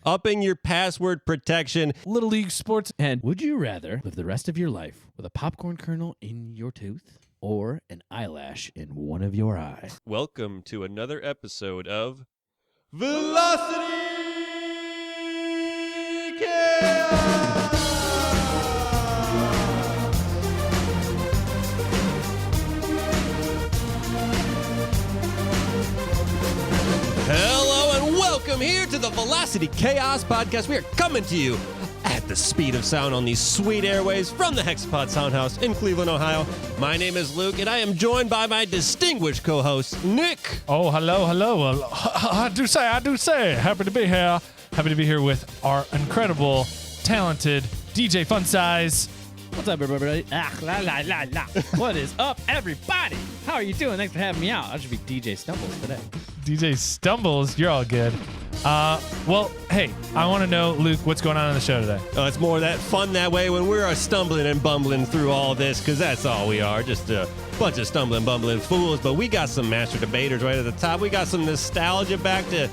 upping your password protection. Little League Sports. And would you rather live the rest of your life with a popcorn kernel in your tooth or an eyelash in one of your eyes? Welcome to another episode of Velocity Chaos! Hello and welcome here to the Velocity Chaos Podcast. We are coming to you at the speed of sound on these sweet airways from the Hexapod Soundhouse in Cleveland, Ohio. My name is Luke, and I am joined by my distinguished co-host, Nick. Oh, hello. Well, I do say. Happy to be here. Happy to be here with our incredible, talented DJ Fun Size. What's up, everybody? What is up, everybody? How are you doing? Thanks for having me out. I should be DJ Stumbles today. DJ Stumbles, you're all good. Well, hey, I want to know, Luke, what's going on the show today? It's more that fun that way when we're stumbling and bumbling through all this, because that's all we are, just a bunch of stumbling, bumbling fools. But we got some master debaters right at the top. We got some nostalgia back to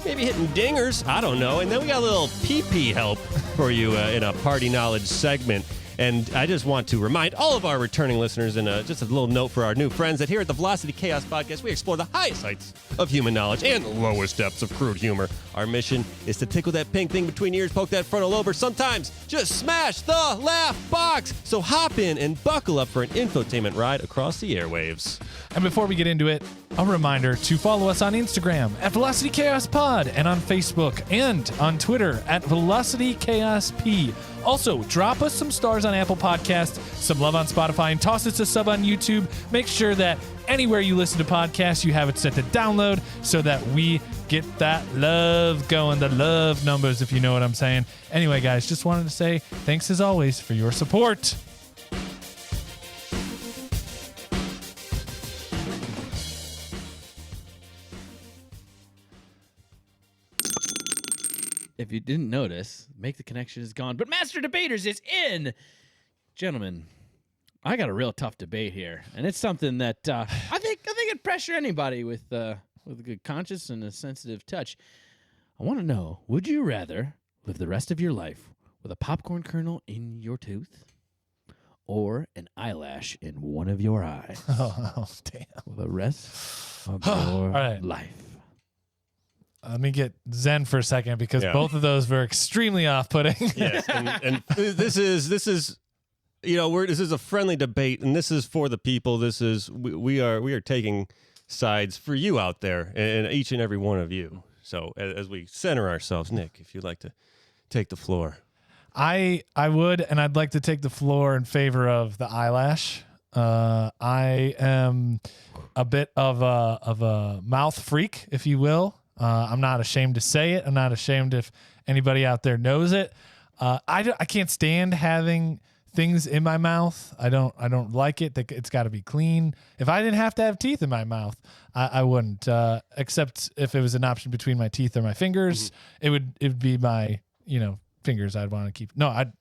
maybe hitting dingers. I don't know. And then we got a little pee-pee help for you in a party knowledge segment. And I just want to remind all of our returning listeners, and just a little note for our new friends, that here at the Velocity Chaos Podcast, we explore the highest heights of human knowledge and the lowest depths of crude humor. Our mission is to tickle that pink thing between ears, poke that frontal lobe, or sometimes just smash the laugh box. So hop in and buckle up for an infotainment ride across the airwaves. And before we get into it, a reminder to follow us on Instagram at Velocity Chaos Pod and on Facebook and on Twitter at Velocity Chaos P. Also, drop us some stars on Apple Podcasts, some love on Spotify, and toss us a sub on YouTube. Make sure that anywhere you listen to podcasts, you have it set to download so that we get that love going, the love numbers, if you know what I'm saying. Anyway, guys, just wanted to say thanks as always for your support. If you didn't notice, Make the Connection is gone, but Master Debaters is in. Gentlemen, I got a real tough debate here, and it's something that I think it'd pressure anybody with a good conscience and a sensitive touch. I want to know, would you rather live the rest of your life with a popcorn kernel in your tooth or an eyelash in one of your eyes? Oh damn. For the rest of your life. Let me get zen for a second because both of those were extremely off-putting. Yes, and this is, you know, this is a friendly debate, and this is for the people. This is we are taking sides for you out there, and each and every one of you. So as we center ourselves, Nick, if you'd like to take the floor. I would, and I'd like to take the floor in favor of the eyelash. I am a bit of a mouth freak, if you will. I'm not ashamed to say it. I'm not ashamed if anybody out there knows it. I can't stand having things in my mouth. I don't like it. It's got to be clean. If I didn't have to have teeth in my mouth, I wouldn't. Except if it was an option between my teeth or my fingers, it would be my fingers I'd want to keep. No, I'd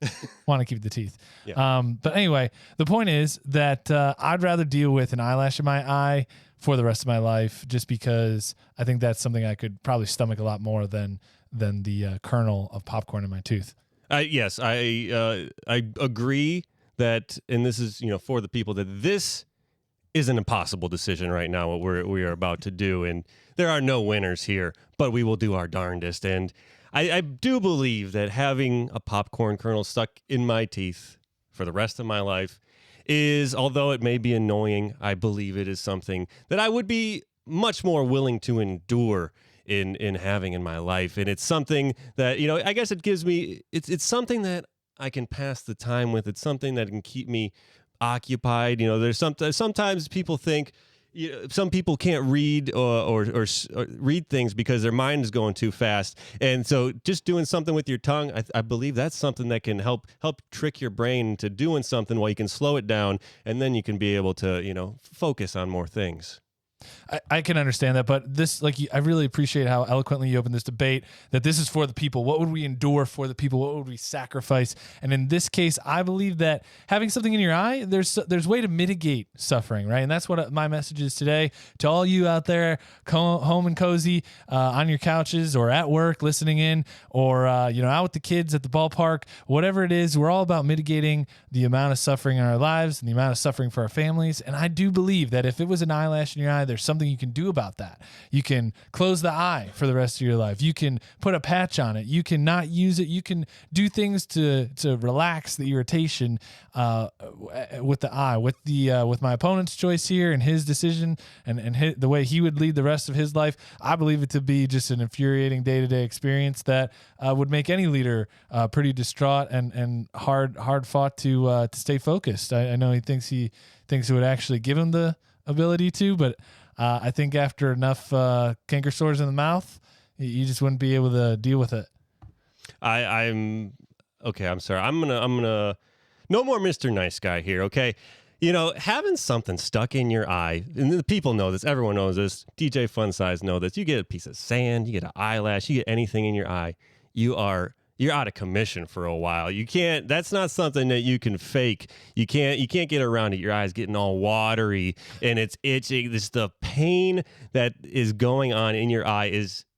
want to keep the teeth. Yeah. But anyway, the point is that I'd rather deal with an eyelash in my eye for the rest of my life, just because I think that's something I could probably stomach a lot more than the kernel of popcorn in my tooth. Yes, I agree that, and this is for the people, that this is an impossible decision right now, what we are about to do, and there are no winners here, but we will do our darndest. And I do believe that having a popcorn kernel stuck in my teeth for the rest of my life is, although it may be annoying, I believe it is something that I would be much more willing to endure in having in my life. And it's something that, I guess it gives me, it's something that I can pass the time with. It's something that can keep me occupied. There's sometimes people think, some people can't read or read things because their mind is going too fast. And so just doing something with your tongue, I believe that's something that can help trick your brain into doing something while you can slow it down, and then you can be able to, focus on more things. I can understand that, but this, like, I really appreciate how eloquently you opened this debate, that this is for the people. What would we endure for the people? What would we sacrifice? And in this case, I believe that having something in your eye, there's way to mitigate suffering, right? And that's what my message is today to all you out there, home and cozy, on your couches or at work, listening in, or out with the kids at the ballpark, whatever it is. We're all about mitigating the amount of suffering in our lives and the amount of suffering for our families. And I do believe that if it was an eyelash in your eye, there's something you can do about that. You can close the eye for the rest of your life. You can put a patch on it. You can not use it. You can do things to relax the irritation with the eye. With my opponent's choice here and his decision and the way he would lead the rest of his life, I believe it to be just an infuriating day-to-day experience that would make any leader pretty distraught and hard fought to stay focused. I know he thinks it would actually give him the ability to, but I think after enough canker sores in the mouth, you just wouldn't be able to deal with it. I'm okay. I'm sorry. I'm gonna no more Mr. Nice Guy here. Okay. Having something stuck in your eye, and the people know this, everyone knows this, DJ Fun Size know this. You get a piece of sand, you get an eyelash, you get anything in your eye, you're out of commission for a while. You can't, that's not something that you can fake. You can't get around it. Your eyes getting all watery and it's itching. The pain that is going on in your eye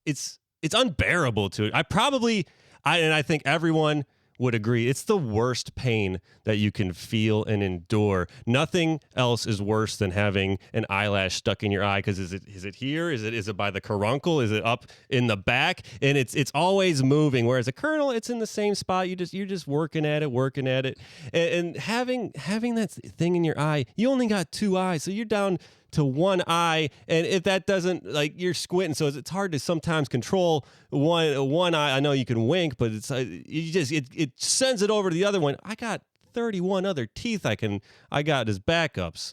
it's unbearable to it. I think everyone would agree it's the worst pain that you can feel and endure. Nothing else is worse than having an eyelash stuck in your eye, because is it here? Is it by the caruncle? Is it up in the back? And it's always moving. Whereas a kernel, it's in the same spot. You're just working at it, and having that thing in your eye, you only got two eyes, so you're down to one eye, and if that doesn't, you're squinting, so it's hard to sometimes control one eye. I know you can wink, but it's it sends it over to the other one. I got 31 other teeth I got as backups.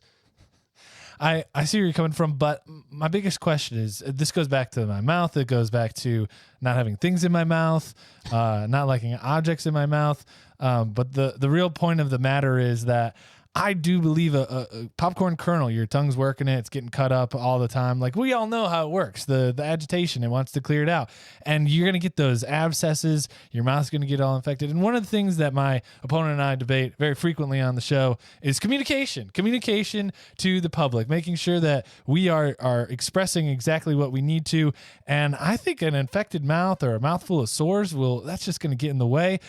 I see where you're coming from, but my biggest question is, this goes back to my mouth. It goes back to not having things in my mouth, not liking objects in my mouth. But the real point of the matter is that I do believe a popcorn kernel, your tongue's working it, it's getting cut up all the time. Like, we all know how it works, the agitation, it wants to clear it out. And you're going to get those abscesses, your mouth's going to get all infected. And one of the things that my opponent and I debate very frequently on the show is communication to the public, making sure that we are expressing exactly what we need to. And I think an infected mouth or a mouthful of sores that's just going to get in the way.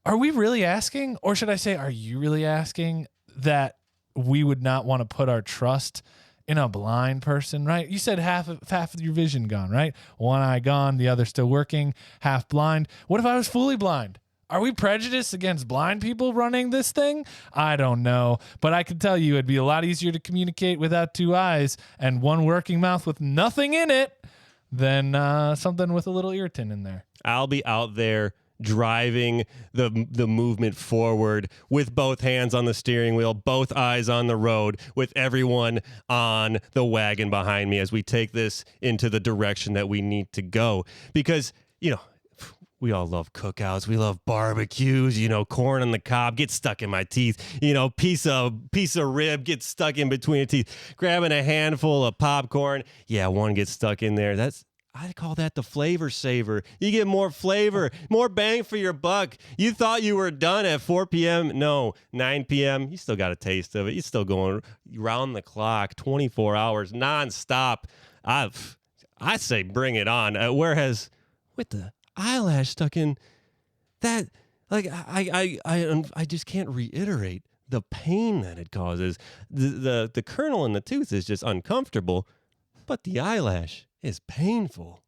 Are we really asking, or should I say, are you really asking that we would not want to put our trust in a blind person, right? You said half of your vision gone, right? One eye gone, the other still working, half blind. What if I was fully blind? Are we prejudiced against blind people running this thing? I don't know, but I can tell you it'd be a lot easier to communicate without two eyes and one working mouth with nothing in it than something with a little irritant in there. I'll be out there driving the movement forward with both hands on the steering wheel, both eyes on the road, with everyone on the wagon behind me as we take this into the direction that we need to go. Because, we all love cookouts. We love barbecues. Corn on the cob gets stuck in my teeth. Piece of rib gets stuck in between the teeth. Grabbing a handful of popcorn. Yeah, one gets stuck in there. I call that the flavor saver. You get more flavor, more bang for your buck. You thought you were done at 4 p.m. No, 9 p.m. You still got a taste of it. You're still going round the clock, 24 hours, nonstop. I say bring it on. Whereas with the eyelash stuck in that, I just can't reiterate the pain that it causes. The kernel in the tooth is just uncomfortable, but the eyelash is painful.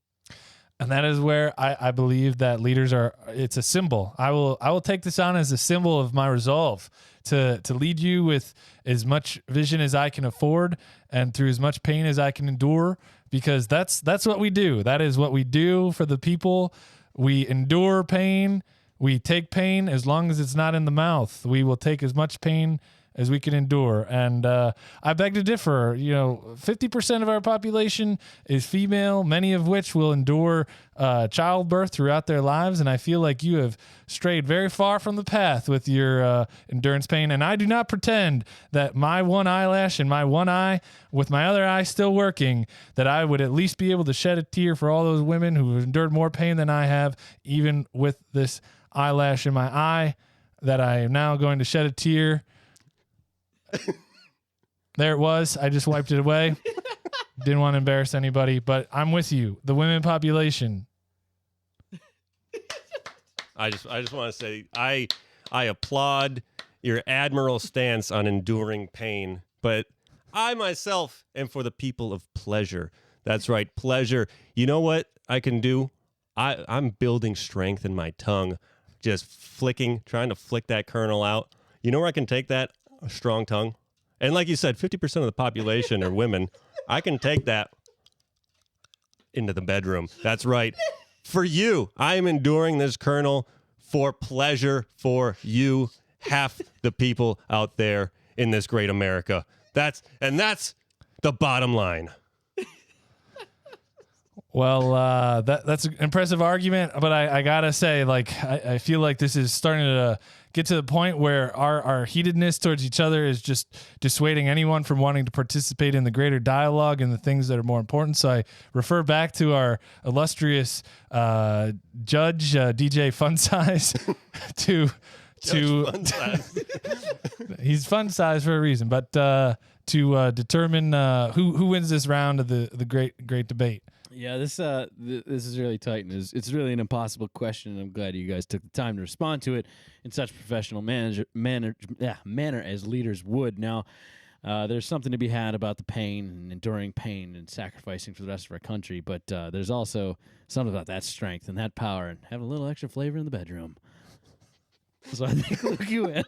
And that is where I believe that leaders it's a symbol. I will take this on as a symbol of my resolve to lead you with as much vision as I can afford and through as much pain as I can endure, because that's what we do. That is what we do for the people. We endure pain. We take pain as long as it's not in the mouth. We will take as much pain as we can endure. And I beg to differ. 50% of our population is female, many of which will endure childbirth throughout their lives. And I feel like you have strayed very far from the path with your endurance pain. And I do not pretend that my one eyelash and my one eye, with my other eye still working, that I would at least be able to shed a tear for all those women who have endured more pain than I have, even with this eyelash in my eye, that I am now going to shed a tear. There it was. I just wiped it away. Didn't want to embarrass anybody, but I'm with you. The women population. I just want to say I applaud your admirable stance on enduring pain, but I myself am for the people of pleasure. That's right, pleasure. You know what I can do? I'm building strength in my tongue, just trying to flick that kernel out. You know where I can take that? A strong tongue. And like you said, 50% of the population are women. I can take that into the bedroom. That's right. For you, I am enduring this kernel for pleasure for you, half the people out there in this great America. That's the bottom line. Well, that's an impressive argument, but I gotta say, I feel like this is starting to get to the point where our heatedness towards each other is just dissuading anyone from wanting to participate in the greater dialogue and the things that are more important. So I refer back to our illustrious judge, DJ Funsize, he's fun size for a reason, but to determine who wins this round of the great debate. Yeah, this is really tight, and it's really an impossible question, and I'm glad you guys took the time to respond to it in such professional manner as leaders would. Now, there's something to be had about the pain and enduring pain and sacrificing for the rest of our country, but there's also something about that strength and that power and having a little extra flavor in the bedroom. So I think Luke, you win.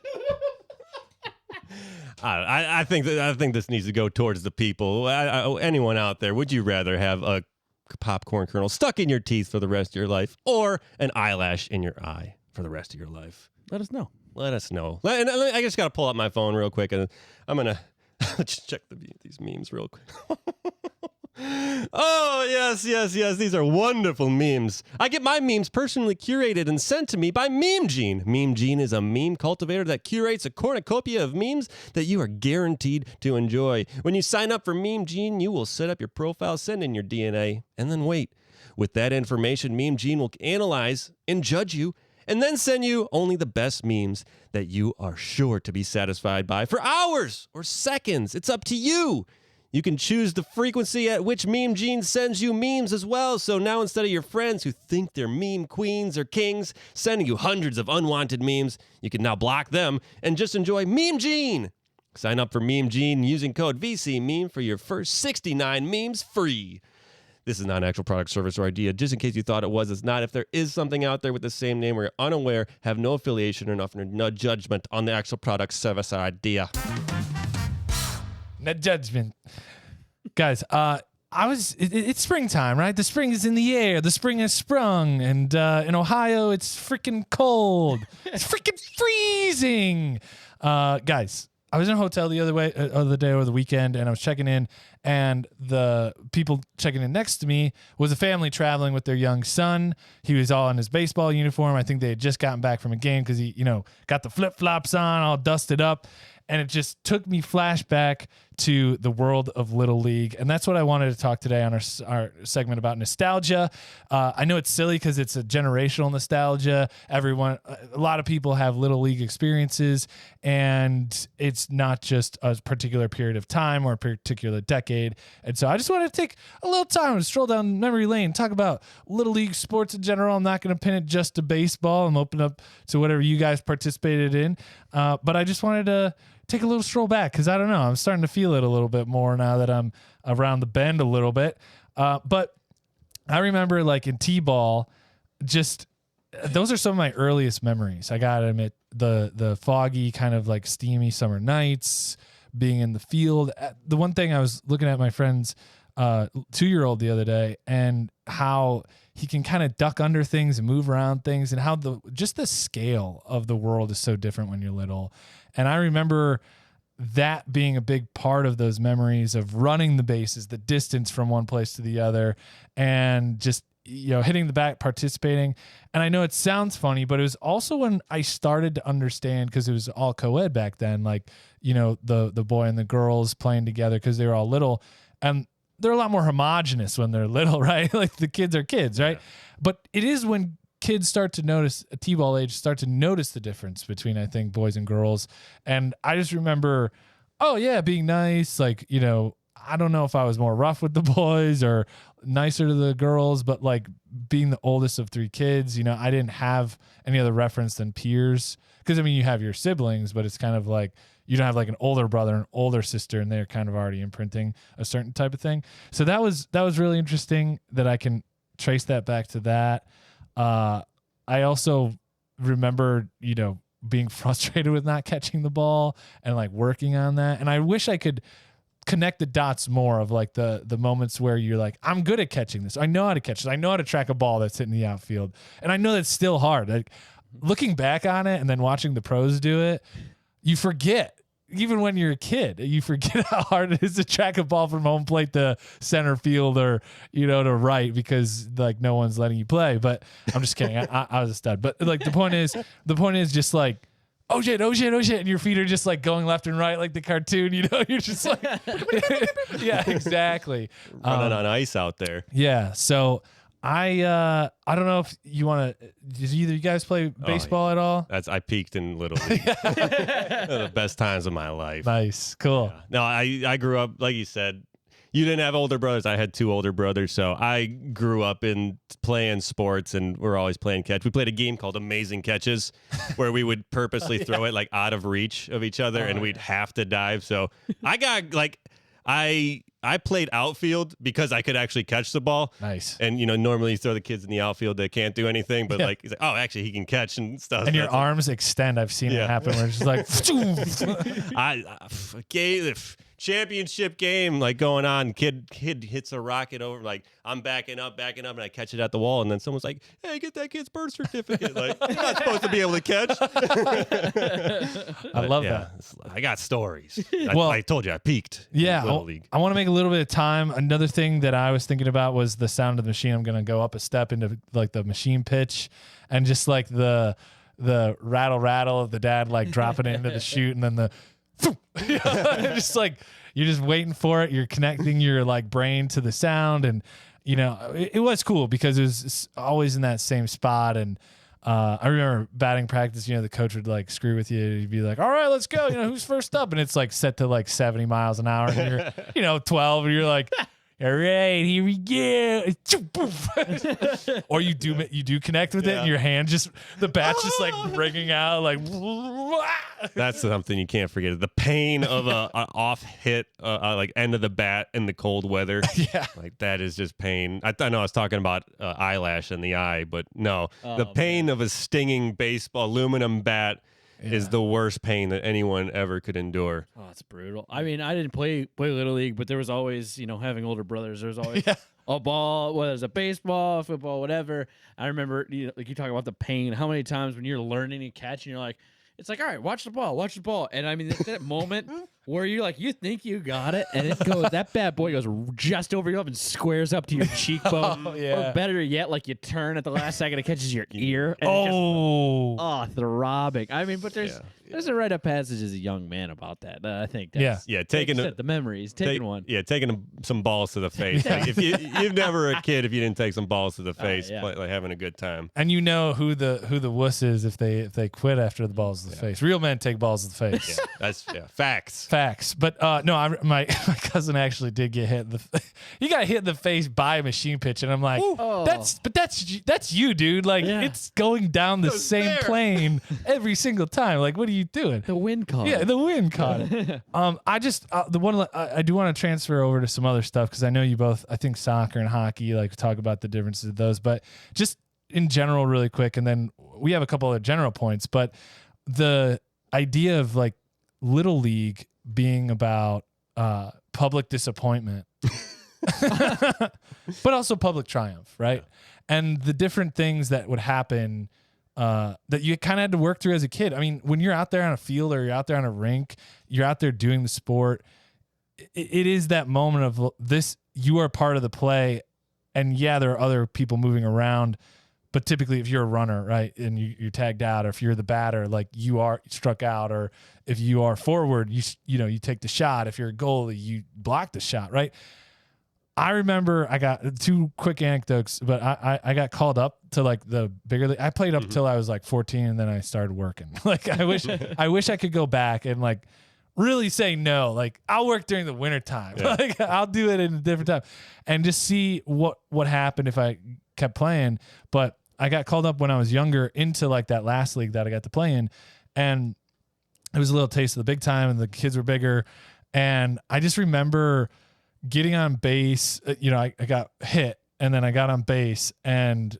I think this needs to go towards the people. Anyone out there, would you rather have a popcorn kernel stuck in your teeth for the rest of your life, or an eyelash in your eye for the rest of your life? Let us know. Let us know. I just got to pull up my phone real quick, and I'm going to just check these memes real quick. Oh, yes. These are wonderful memes. I get my memes personally curated and sent to me by Meme Gene. Meme Gene is a meme cultivator that curates a cornucopia of memes that you are guaranteed to enjoy. When you sign up for Meme Gene, you will set up your profile, send in your DNA, and then wait. With that information, Meme Gene will analyze and judge you, and then send you only the best memes that you are sure to be satisfied by for hours or seconds. It's up to you. You can choose the frequency at which Meme Gene sends you memes as well. So now instead of your friends who think they're meme queens or kings sending you hundreds of unwanted memes, you can now block them and just enjoy Meme Gene. Sign up for Meme Gene using code VCMeme for your first 69 memes free. This is not an actual product, service, or idea. Just in case you thought it was, it's not. If there is something out there with the same name or you're unaware, have no affiliation or no judgment on the actual product, service, or idea. No judgment. Guys, it's springtime, right? The spring is in the air. The spring has sprung. And in Ohio, it's freaking cold. It's freaking freezing. Guys, I was in a hotel the other day over the weekend, and I was checking in, and the people checking in next to me was a family traveling with their young son. He was all in his baseball uniform. I think they had just gotten back from a game because he, got the flip-flops on, all dusted up. And it just took me flashback to the world of Little League. And that's what I wanted to talk today on our segment about nostalgia. I know it's silly because it's a generational nostalgia. A lot of people have Little League experiences, and it's not just a particular period of time or a particular decade. And so I just wanted to take a little time to stroll down memory lane, talk about Little League sports in general. I'm not going to pin it just to baseball. I'm open up to whatever you guys participated in. But I just wanted to take a little stroll back because I don't know. I'm starting to feel it a little bit more now that I'm around the bend a little bit. But I remember in T-ball, just those are some of my earliest memories. I gotta admit, the foggy kind of steamy summer nights, being in the field. The one thing I was looking at my friend's 2-year-old the other day, and how he can kind of duck under things and move around things, and how the scale of the world is so different when you're little. And I remember that being a big part of those memories of running the bases, the distance from one place to the other, and just, hitting the bat, participating. And I know it sounds funny, but it was also when I started to understand, because it was all co-ed back then, like, the boy and the girls playing together because they were all little. And they're a lot more homogenous when they're little, right? Like the kids are kids, right? Yeah. But it is when kids start to notice, T-ball age, start to notice the difference between, I think, boys and girls. And I just remember, being nice. Like, I don't know if I was more rough with the boys or nicer to the girls, but like being the oldest of 3 kids, I didn't have any other reference than peers. Because, you have your siblings, but it's kind of like you don't have like an older brother and older sister, and they're kind of already imprinting a certain type of thing. So that was really interesting that I can trace that back to that. I also remember, being frustrated with not catching the ball and like working on that. And I wish I could connect the dots more of like the moments where you're like, I'm good at catching this. I know how to catch it. I know how to track a ball that's hitting the outfield. And I know that's still hard. Like looking back on it and then watching the pros do it, you forget. Even when you're a kid, you forget how hard it is to track a ball from home plate to center field or, to right, because like no one's letting you play. But I'm just kidding. I was a stud. But like the point is just like, oh shit. And your feet are just like going left and right, like the cartoon, you're just like, yeah, exactly. Running on ice out there. Yeah. So I don't know if you want to. Does either of you guys play baseball at all? I peaked in Little League. The best times of my life. Nice, cool. Yeah. No, I grew up, like you said. You didn't have older brothers. I had 2 older brothers, so I grew up in playing sports, and we're always playing catch. We played a game called Amazing Catches, where we would purposely throw it like out of reach of each other, and we'd have to dive. So I got like I played outfield because I could actually catch the ball. Nice. And, normally you throw the kids in the outfield that can't do anything, but like, he's like, oh, actually he can catch and stuff. And your arms extend. I've seen it happen where it's just like, championship game, like going on, kid hits a rocket over, like I'm backing up, and I catch it at the wall, and then someone's like, hey, get that kid's birth certificate. Like, you're not supposed to be able to catch. I love that. I got stories. Well, I told you I peaked. Yeah. In Little League. I want to make a little bit of time. Another thing that I was thinking about was the sound of the machine. I'm going to go up a step into like the machine pitch, and just like the rattle of the dad, like dropping it into the chute, and then the just like you're just waiting for it. You're connecting your like brain to the sound, and it was cool because it was always in that same spot. And I remember batting practice, the coach would like screw with you. He'd be like, all right, let's go. Who's first up? And it's like set to like 70 miles an hour. And you're, 12, and you're like, all right, here we go. Or you do connect with it, and your hand the bat's just like ringing out like. That's something you can't forget. The pain of a off hit, like end of the bat in the cold weather. Yeah, like that is just pain. I know I was talking about eyelash in the eye, but no, the pain of a stinging baseball aluminum bat is the worst pain that anyone ever could endure. Oh, it's brutal. I mean, I didn't play Little League, but there was always, having older brothers, there's always a ball, whether it's a baseball, football, whatever. I remember, like you talk about the pain, how many times when you're learning to catch and you're like, it's like, all right, watch the ball. And I mean, that moment where you're like, you think you got it, and it goes, that bad boy goes just over your head and squares up to your cheekbone. Or better yet, like you turn at the last second, it catches your ear. And throbbing. I mean, but there's a rite of passage as a young man about that. I think that's taking the memories, taking one. Yeah, taking some balls to the face. Like if you've never a kid if you didn't take some balls to the face, like having a good time. And who the wuss is if they quit after the balls to the face. Real men take balls to the face. That's facts. But no, my cousin actually did get hit. He got hit in the face by a machine pitch, and I'm like, that's you, dude. Like it's going down the same plane every single time. Like, what are you doing? The wind caught it. Yeah, the wind caught it. I do want to transfer over to some other stuff because I know you both, I think soccer and hockey, like talk about the differences of those, but just in general really quick, and then we have a couple of general points, but the idea of like Little League being about public disappointment but also public triumph, right? And the different things that would happen that you kind of had to work through as a kid. I mean, when you're out there on a field or you're out there on a rink, you're out there doing the sport. It is that moment of this. You are part of the play, and yeah, there are other people moving around. But typically, if you're a runner, right, and you're tagged out, or if you're the batter, like you are struck out, or if you are forward, you take the shot. If you're a goalie, you block the shot, right? I remember I got 2 quick anecdotes, but I got called up to like the bigger league. I played up till I was like 14, and then I started working. Like I wish I could go back and like really say no. Like I'll work during the winter time. Yeah. Like I'll do it in a different time, and just see what happened if I kept playing. But I got called up when I was younger into like that last league that I got to play in, and it was a little taste of the big time, and the kids were bigger, and I just remember getting on base. I got hit, and then I got on base, and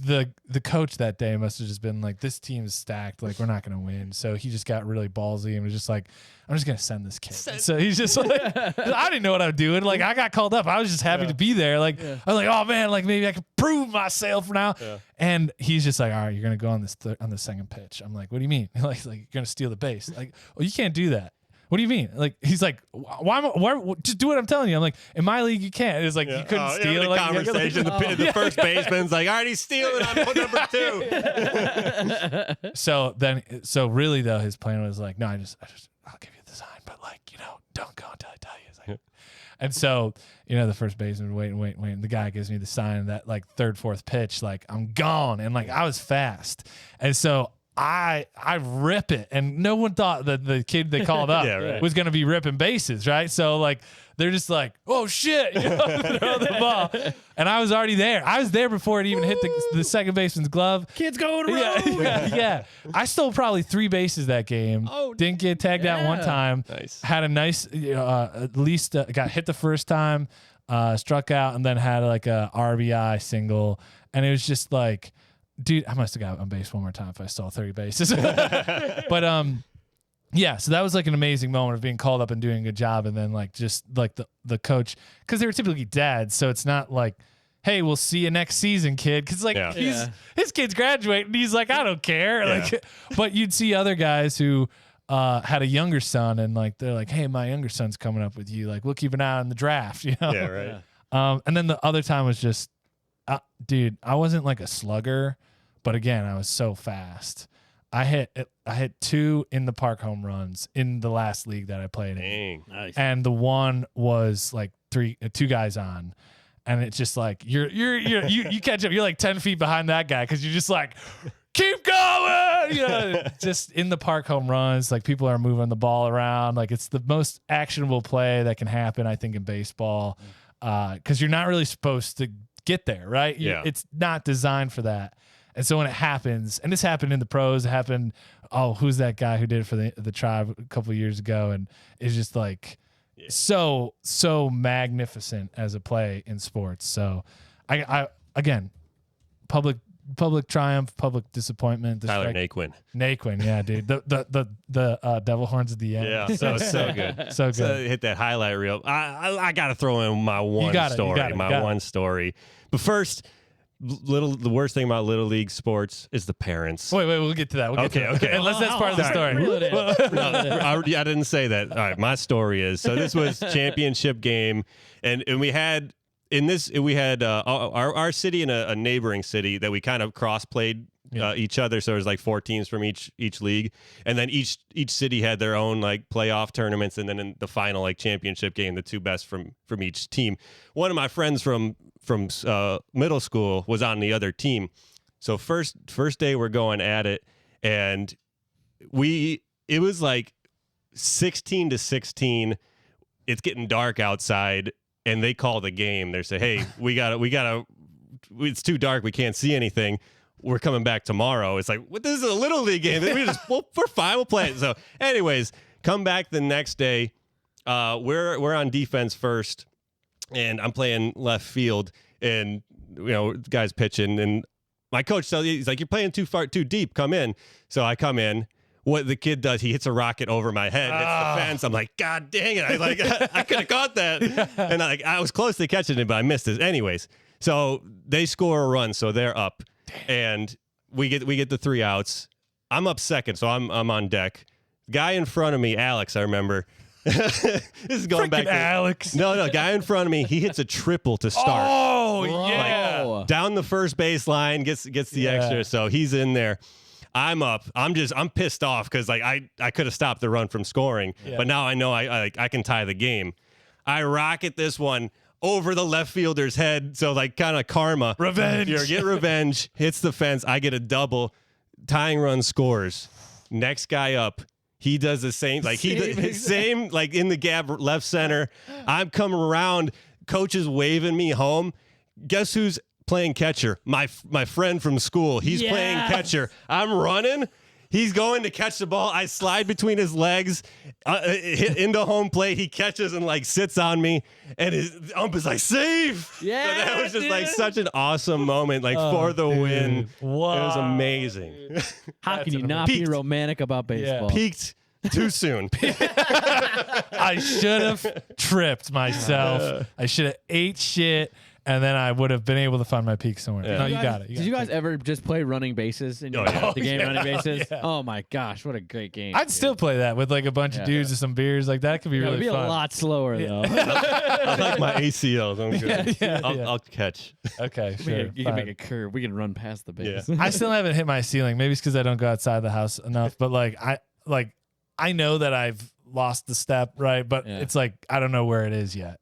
the coach that day must have just been like, this team's stacked, like we're not going to win. So he just got really ballsy and was just like, I'm just going to send this kid. So he's just like, I didn't know what I was doing. Like I got called up. I was just happy to be there. Like I was like, oh man, like maybe I can prove myself now. Yeah. And he's just like, all right, you're going to go on this on the second pitch. I'm like, what do you mean? Like you're going to steal the base. Like, well, you can't do that. What do you mean? Like he's like, why just do what I'm telling you. I'm like, in my league you can't. It's like you couldn't steal. The like, conversation. The first baseman's like, all right, he's stealing. I'm number 2. So really though, his plan was like, no, I'll give you the sign, but like don't go until I tell you. Like, and so the first baseman wait. The guy gives me the sign that like third, fourth pitch, like I'm gone, and like I was fast, and so I rip it, and no one thought that the kid they called up was going to be ripping bases, right? So like they're just like, oh shit, throw the ball, and I was already there. I was there before it even hit the second baseman's glove. Kids going rogue. Yeah. I stole probably 3 bases that game. Oh, didn't get tagged out one time. Nice. Had a nice, at least got hit the first time, struck out, and then had like a RBI single, and it was just like, dude, I must have got on base one more time if I stole 30 bases. But yeah, so that was like an amazing moment of being called up and doing a good job, and then like just like the coach, because they were typically dads, so it's not like, hey, we'll see you next season, kid, because like his kid's graduating, and he's like, I don't care. Like, but you'd see other guys who had a younger son, and like they're like, hey, my younger son's coming up with you, like we'll keep an eye on the draft, Yeah, right. And then the other time was just, dude, I wasn't like a slugger, but again, I was so fast. I hit 2 in the park home runs in the last league that I played in. Nice. And the one was like 2 guys on, and it's just like you catch up. You're like 10 feet behind that guy because you're just like, keep going. Just in the park home runs, like people are moving the ball around. Like it's the most actionable play that can happen, I think, in baseball, because you're not really supposed to get there, right? It's not designed for that. And so when it happens, and this happened in the pros, it happened, who's that guy who did it for the Tribe a couple of years ago, and it's just like so magnificent as a play in sports. So I again, public triumph, public disappointment. Tyler Naquin. Naquin, yeah, dude. The devil horns at the end. Yeah, so good. So good. So hit that highlight reel. I got to throw in my one story. But first, the worst thing about Little League sports is the parents. Wait, we'll get to that. Okay. Unless that's part of the story. I didn't say that. All right, my story is, so this was championship game, and we had our city and a neighboring city that we kind of cross-played each other, so there's like 4 teams from each league, and then each city had their own like playoff tournaments, and then in the final like championship game, the 2 best from each team. One of my friends from middle school was on the other team, so first day we're going at it, and it was like 16-16. It's getting dark outside, and they call the game. They say, hey, we gotta it's too dark, we can't see anything, we're coming back tomorrow. It's like, what? This is a Little League game. We're fine, we'll play it. So anyways, come back the next day. We're on defense first, and I'm playing left field, and guys pitching, and my coach tells he's like, you're playing too deep, come in. So I come in. What the kid does, he hits a rocket over my head, hits the fence. I'm like, God dang it! I could have caught that, and I was close to catching it, but I missed it. Anyways, so they score a run, so they're up, and we get the 3 outs. I'm up second, so I'm on deck. Guy in front of me, Alex, I remember. This is going back to Alex. No, guy in front of me, he hits a triple to start. Oh, yeah. Like, Down the first baseline, gets the extra, so he's in there. I'm up. I'm pissed off because like I could have stopped the run from scoring, but now I know I can tie the game. I rocket this one over the left fielder's head, so like kind of karma. Revenge. You get revenge, hits the fence. I get a double. Tying run scores. Next guy up. He does the same, like same, like in the gap, left center. I'm coming around. Coach is waving me home. Guess who's playing catcher? My friend from school. He's playing catcher. I'm running. He's going to catch the ball. I slide between his legs hit into home plate. He catches and like sits on me, and his ump is like save. Yeah, so that was just like such an awesome moment, like for the win. Wow. It was amazing. How can you not be romantic about baseball? Peaked too soon. I should have tripped myself. I should have ate shit, and then I would have been able to find my peak somewhere. Yeah. No, you got it. Did you guys ever just play running bases in the game running bases? Yeah. Oh my gosh, what a great game! I'd still play that with like a bunch of dudes and some beers. Like that could be It would really be fun. a lot slower though. I like my ACLs. I'm good. I'll catch. Okay, sure. You can make a curve. We can run past the base. I still haven't hit my ceiling. Maybe it's because I don't go outside the house enough. But I know that I've lost the step, right? But it's like I don't know where it is yet.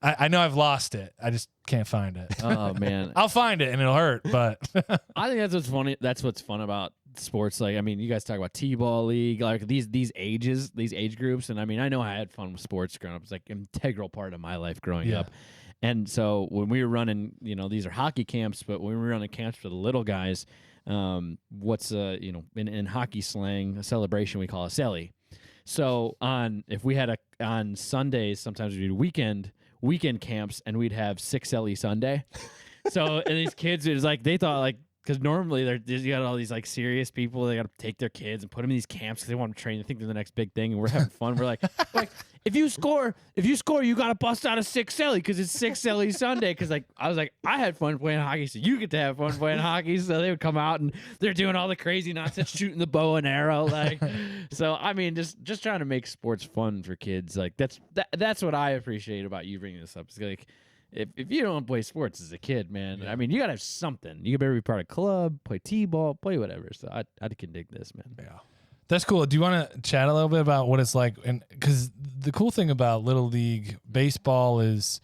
I know I've lost it. I just can't find it. Oh man, I'll find it and it'll hurt. But I think that's what's funny. That's what's fun about sports. Like, I mean, you guys talk about T-ball league, like these age groups, and I mean, I know I had fun with sports growing up. It's like an integral part of my life growing up. And so when we were running, these are hockey camps, but when we were running camps for the little guys, what's in hockey slang, a celebration we call a celly. So on Sundays, sometimes we'd do weekend camps, and we'd have 6 LE Sunday. So and these kids, it was like they thought like because normally you got all these like serious people, they got to take their kids and put them in these camps because they want them to train. They think they're the next big thing, and we're having fun. We're like if you score, you got to bust out a 6 LE because it's 6 LE Sunday. Because like I was like I had fun playing hockey, so you get to have fun playing hockey. So they would come out and they're doing all the crazy nonsense, shooting the bow and arrow, like. So I mean, just trying to make sports fun for kids. Like that's what I appreciate about you bringing this up. It's like. If you don't play sports as a kid, man, I mean, you gotta have something. You better be part of a club, play t-ball, play whatever. So I can dig this, man. yeah, that's cool. Do you want to chat a little bit about what it's like? And because the cool thing about Little League baseball is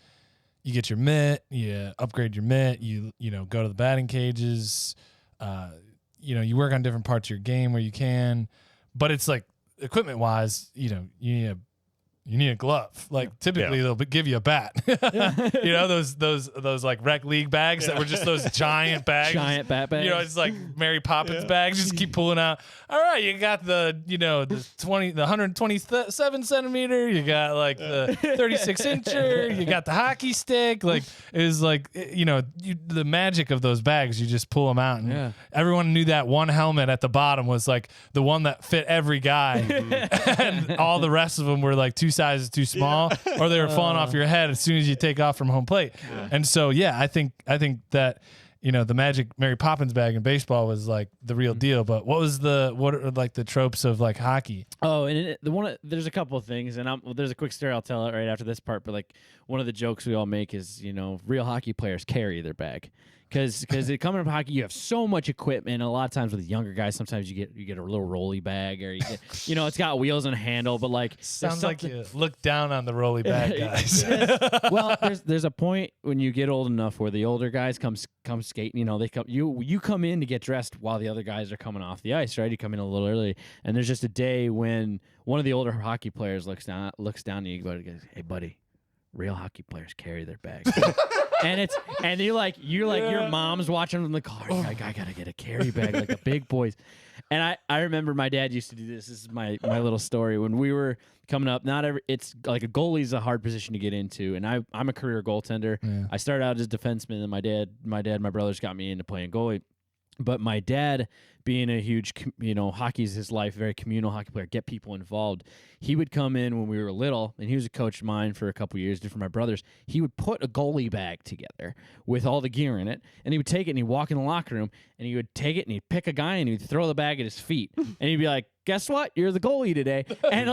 you get your mitt, you upgrade your mitt, you go to the batting cages, you work on different parts of your game where you can, but it's like equipment wise, you need a glove. Like typically they'll give you a bat. Those like rec league bags that were just those giant bags. Giant bat bags. It's like Mary Poppins bags. Just keep pulling out. All right, you got the 127 centimeter. You got like the 36 incher. You got the hockey stick. Like it was like the magic of those bags. You just pull them out, and everyone knew that one helmet at the bottom was like the one that fit every guy, and all the rest of them were like two sizes too small, or they were falling off your head as soon as you take off from home plate. And so I think that the magic Mary Poppins bag in baseball was like the real deal. But what are like the tropes of like hockey? Oh, and there's a couple of things, and there's a quick story I'll tell it right after this part. But like one of the jokes we all make is real hockey players carry their bag. Because coming up hockey, you have so much equipment. And a lot of times with the younger guys, sometimes you get a little rolly bag, or you get, it's got wheels and a handle. But like, sounds like you look down on the rolly bag guys. Well, there's a point when you get old enough where the older guys come skating. They come you come in to get dressed while the other guys are coming off the ice, right? You come in a little early, and there's just a day when one of the older hockey players looks down at you and goes, "Hey, buddy, real hockey players carry their bags." And you're like your mom's watching from the car. Like, I gotta get a carry bag like the big boys. And I remember my dad used to do this. This is my little story when we were coming up. It's like a goalie's a hard position to get into, and I'm a career goaltender. Yeah. I started out as a defenseman, and my brothers got me into playing goalie. But my dad being a huge, hockey's his life, very communal hockey player, get people involved. He would come in when we were little, and he was a coach of mine for a couple years, for my brothers. He would put a goalie bag together with all the gear in it, and he would take it and he'd walk in the locker room, and he would take it and he'd pick a guy and he'd throw the bag at his feet, and he'd be like, "Guess what? You're the goalie today." And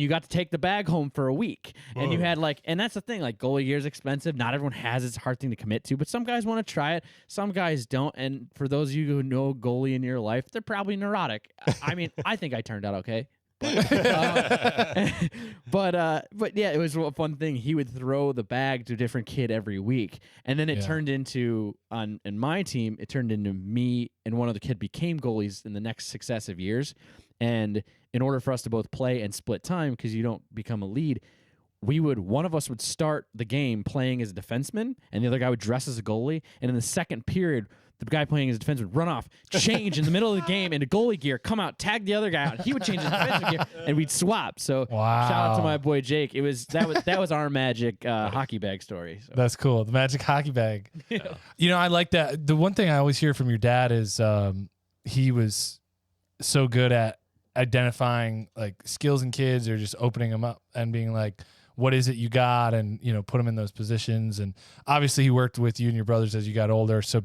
you got to take the bag home for a week. And you had and that's the thing, goalie gear is expensive. Not everyone has it. It's a hard thing to commit to, but some guys want to try it. Some guys don't. And for those of you who know goalie in your life, they're probably neurotic. I mean, I think I turned out okay. But yeah, it was a fun thing. He would throw the bag to a different kid every week, and then it turned into in my team. It turned into me and one other kid became goalies in the next successive years. And in order for us to both play and split time, because you don't become a lead, one of us would start the game playing as a defenseman, and the other guy would dress as a goalie. And in the second period, the guy playing as a defenseman would run off, change in the middle of the game into goalie gear, come out, tag the other guy out. He would change his defensive gear, and we'd swap. So shout out to my boy Jake. That was our magic hockey bag story. So. That's cool. The magic hockey bag. I like that. The one thing I always hear from your dad is he was so good at identifying skills in kids, or just opening them up and being like, what is it you got, and put them in those positions. And obviously he worked with you and your brothers as you got older, so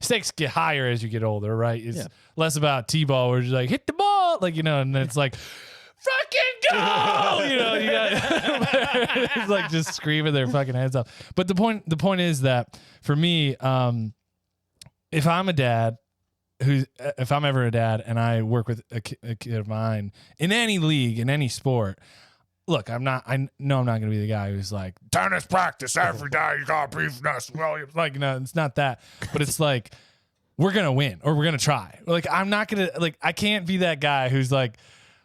stakes get higher as you get older, right? It's less about t-ball where you're hit the ball, and then it's fucking go, you got it's just screaming their fucking heads off. But the point is that for me, if I'm ever a dad and I work with a kid of mine in any league, in any sport, look, I know I'm not going to be the guy who's tennis practice every day. You got beef Ness Williams. No, it's not that. But it's we're going to win, or we're going to try. I'm not going to, I can't be that guy who's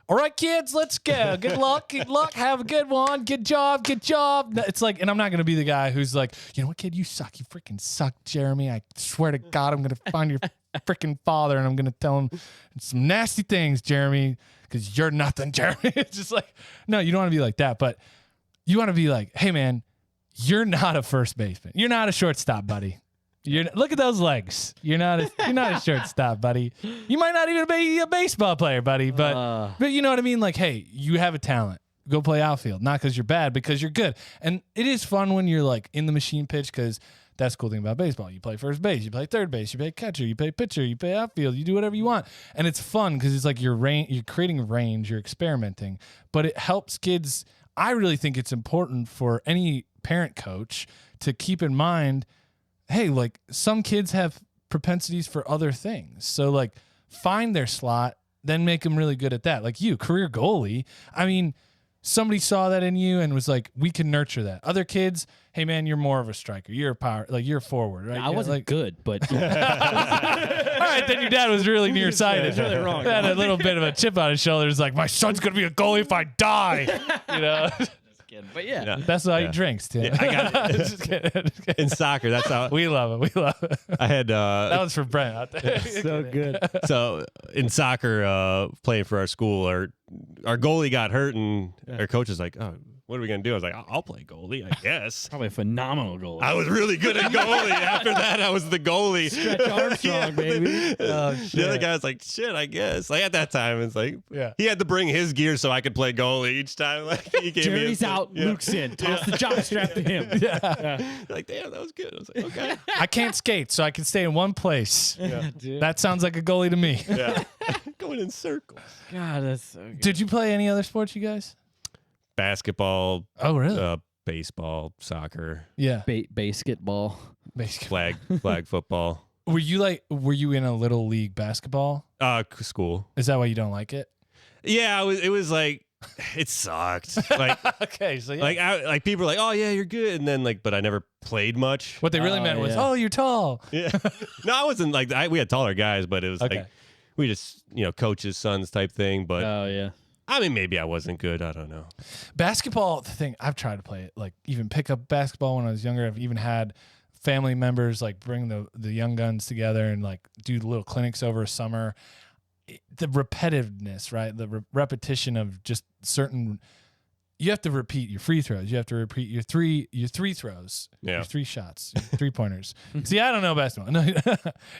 all right, kids, let's go. Good luck. Good luck. Have a good one. Good job. Good job. It's and I'm not going to be the guy who's you know what, kid, you suck. You freaking suck, Jeremy. I swear to God, I'm going to find your freaking father and I'm going to tell him some nasty things, Jeremy, because you're nothing, Jeremy. It's just no, you don't want to be like that, but you want to be hey, man, you're not a first baseman. You're not a shortstop, buddy. Look at those legs. You're not a shortstop, buddy. You might not even be a baseball player, buddy, but you know what I mean? Hey, you have a talent. Go play outfield. Not because you're bad, because you're good. And it is fun when you're in the machine pitch, because that's the cool thing about baseball. You play first base, you play third base, you play catcher, you play pitcher, you play outfield, you do whatever you want. And it's fun because it's you're creating range, you're experimenting, but it helps kids. I really think it's important for any parent coach to keep in mind, hey, some kids have propensities for other things. So find their slot, then make them really good at that. You, career goalie. I mean, somebody saw that in you and was we can nurture that. Other kids, hey man, you're more of a striker. You're a power, you're a forward, right? I wasn't good, but all right, then your dad was really nearsighted. It's really wrong. Had a little bit of a chip on his shoulder. It's my son's gonna be a goalie if I die. Just kidding. But yeah. That's how he drinks, Tim. Yeah, I got it. Just kidding. In soccer, that's how We love it. We love it. I had. That was for Brent out there. So good. So in soccer, playing for our school, our goalie got hurt, and our coach is oh, what are we gonna do? I was I'll play goalie, I guess. Probably a phenomenal goalie. I was really good at goalie. After that, I was the goalie. Stretch Armstrong, baby. Oh, shit. The other guy was shit, I guess. At that time, it's he had to bring his gear so I could play goalie each time. He gave Jerry's me out, Luke's in. Toss the jock strap to him. Yeah. damn, that was good. I was okay. I can't skate, so I can stay in one place. Yeah. That sounds like a goalie to me. Yeah. Going in circles. God, that's so good. Did you play any other sports, you guys? Basketball. Oh, really? Baseball, soccer, Yeah. Basketball. flag football. Were you in a little league basketball? School. Is that why you don't like it? Yeah, it was it sucked. Okay, so yeah. People are oh yeah, you're good, and then but I never played much. What they really meant was, yeah. oh, you're tall. Yeah. No, I wasn't we had taller guys, but it was Okay. we just coaches' sons type thing. But Oh, yeah. I mean, maybe I wasn't good. I don't know. Basketball, the thing, I've tried to play it, even pick up basketball when I was younger. I've even had family members bring the young guns together and do little clinics over a summer. The repetitiveness, right? The repetition of just certain you have to repeat your free throws. You have to repeat your three throws, Yeah. your 3 shots, your 3-pointers. See, I don't know basketball. No,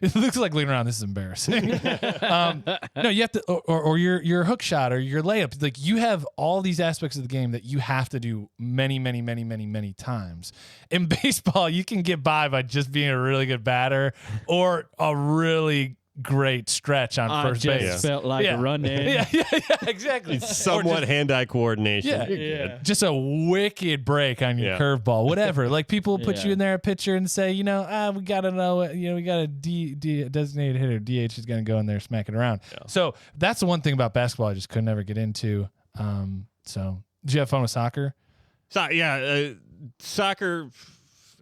it looks like looking around. This is embarrassing. No, you have to, or your hook shot or your layup. Like you have all these aspects of the game that you have to do many, many, many, many, many times. In baseball, you can get by just being a really good batter or a really great stretch on first base. Just felt like a run in. Yeah, exactly. Somewhat hand-eye coordination. Yeah, You're good. just a wicked break on your curveball, whatever. Like people put you in there a pitcher and say, we gotta know, we got a designated hitter, DH is gonna go in there smack it around. Yeah. So that's the one thing about basketball I just could never get into. So did you have fun with soccer? Soccer.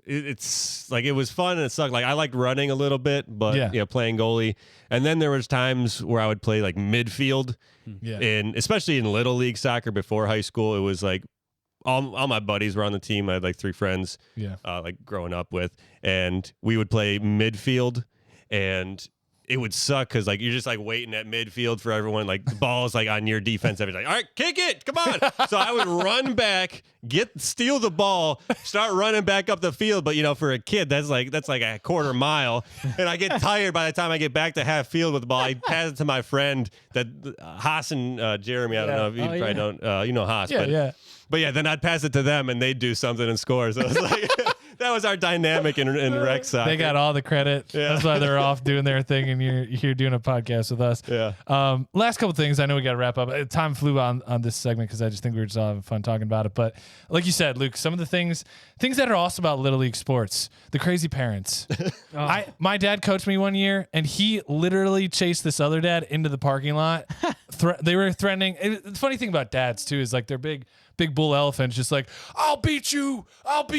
It's like it was fun and it sucked. Like I liked running a little bit, but playing goalie. And then there was times where I would play like midfield, and especially in little league soccer before high school. It was like all my buddies were on the team. I had like 3 friends, like growing up with, and we would play midfield, and it would suck because like you're just like waiting at midfield for everyone. Like the ball is like on your defense. Everybody's like, all right, kick it, come on. So I would run back, steal the ball, start running back up the field. But for a kid, that's like a quarter mile, and I get tired by the time I get back to half field with the ball. I pass it to my friend that Haas and Jeremy. I don't know if you probably don't. You know Haas, but then I'd pass it to them and they'd do something and score. So it was like. That was our dynamic in rec soccer. They got all the credit. Yeah. That's why they're off doing their thing, and you're here doing a podcast with us. Yeah. Last couple things. I know we got to wrap up. Time flew on this segment because I just think we were just all having fun talking about it. But like you said, Luke, some of the things that are awesome about Little League sports, the crazy parents. My dad coached me one year, and he literally chased this other dad into the parking lot. They were threatening. The funny thing about dads too is like they're big bull elephants, just like, I'll beat you up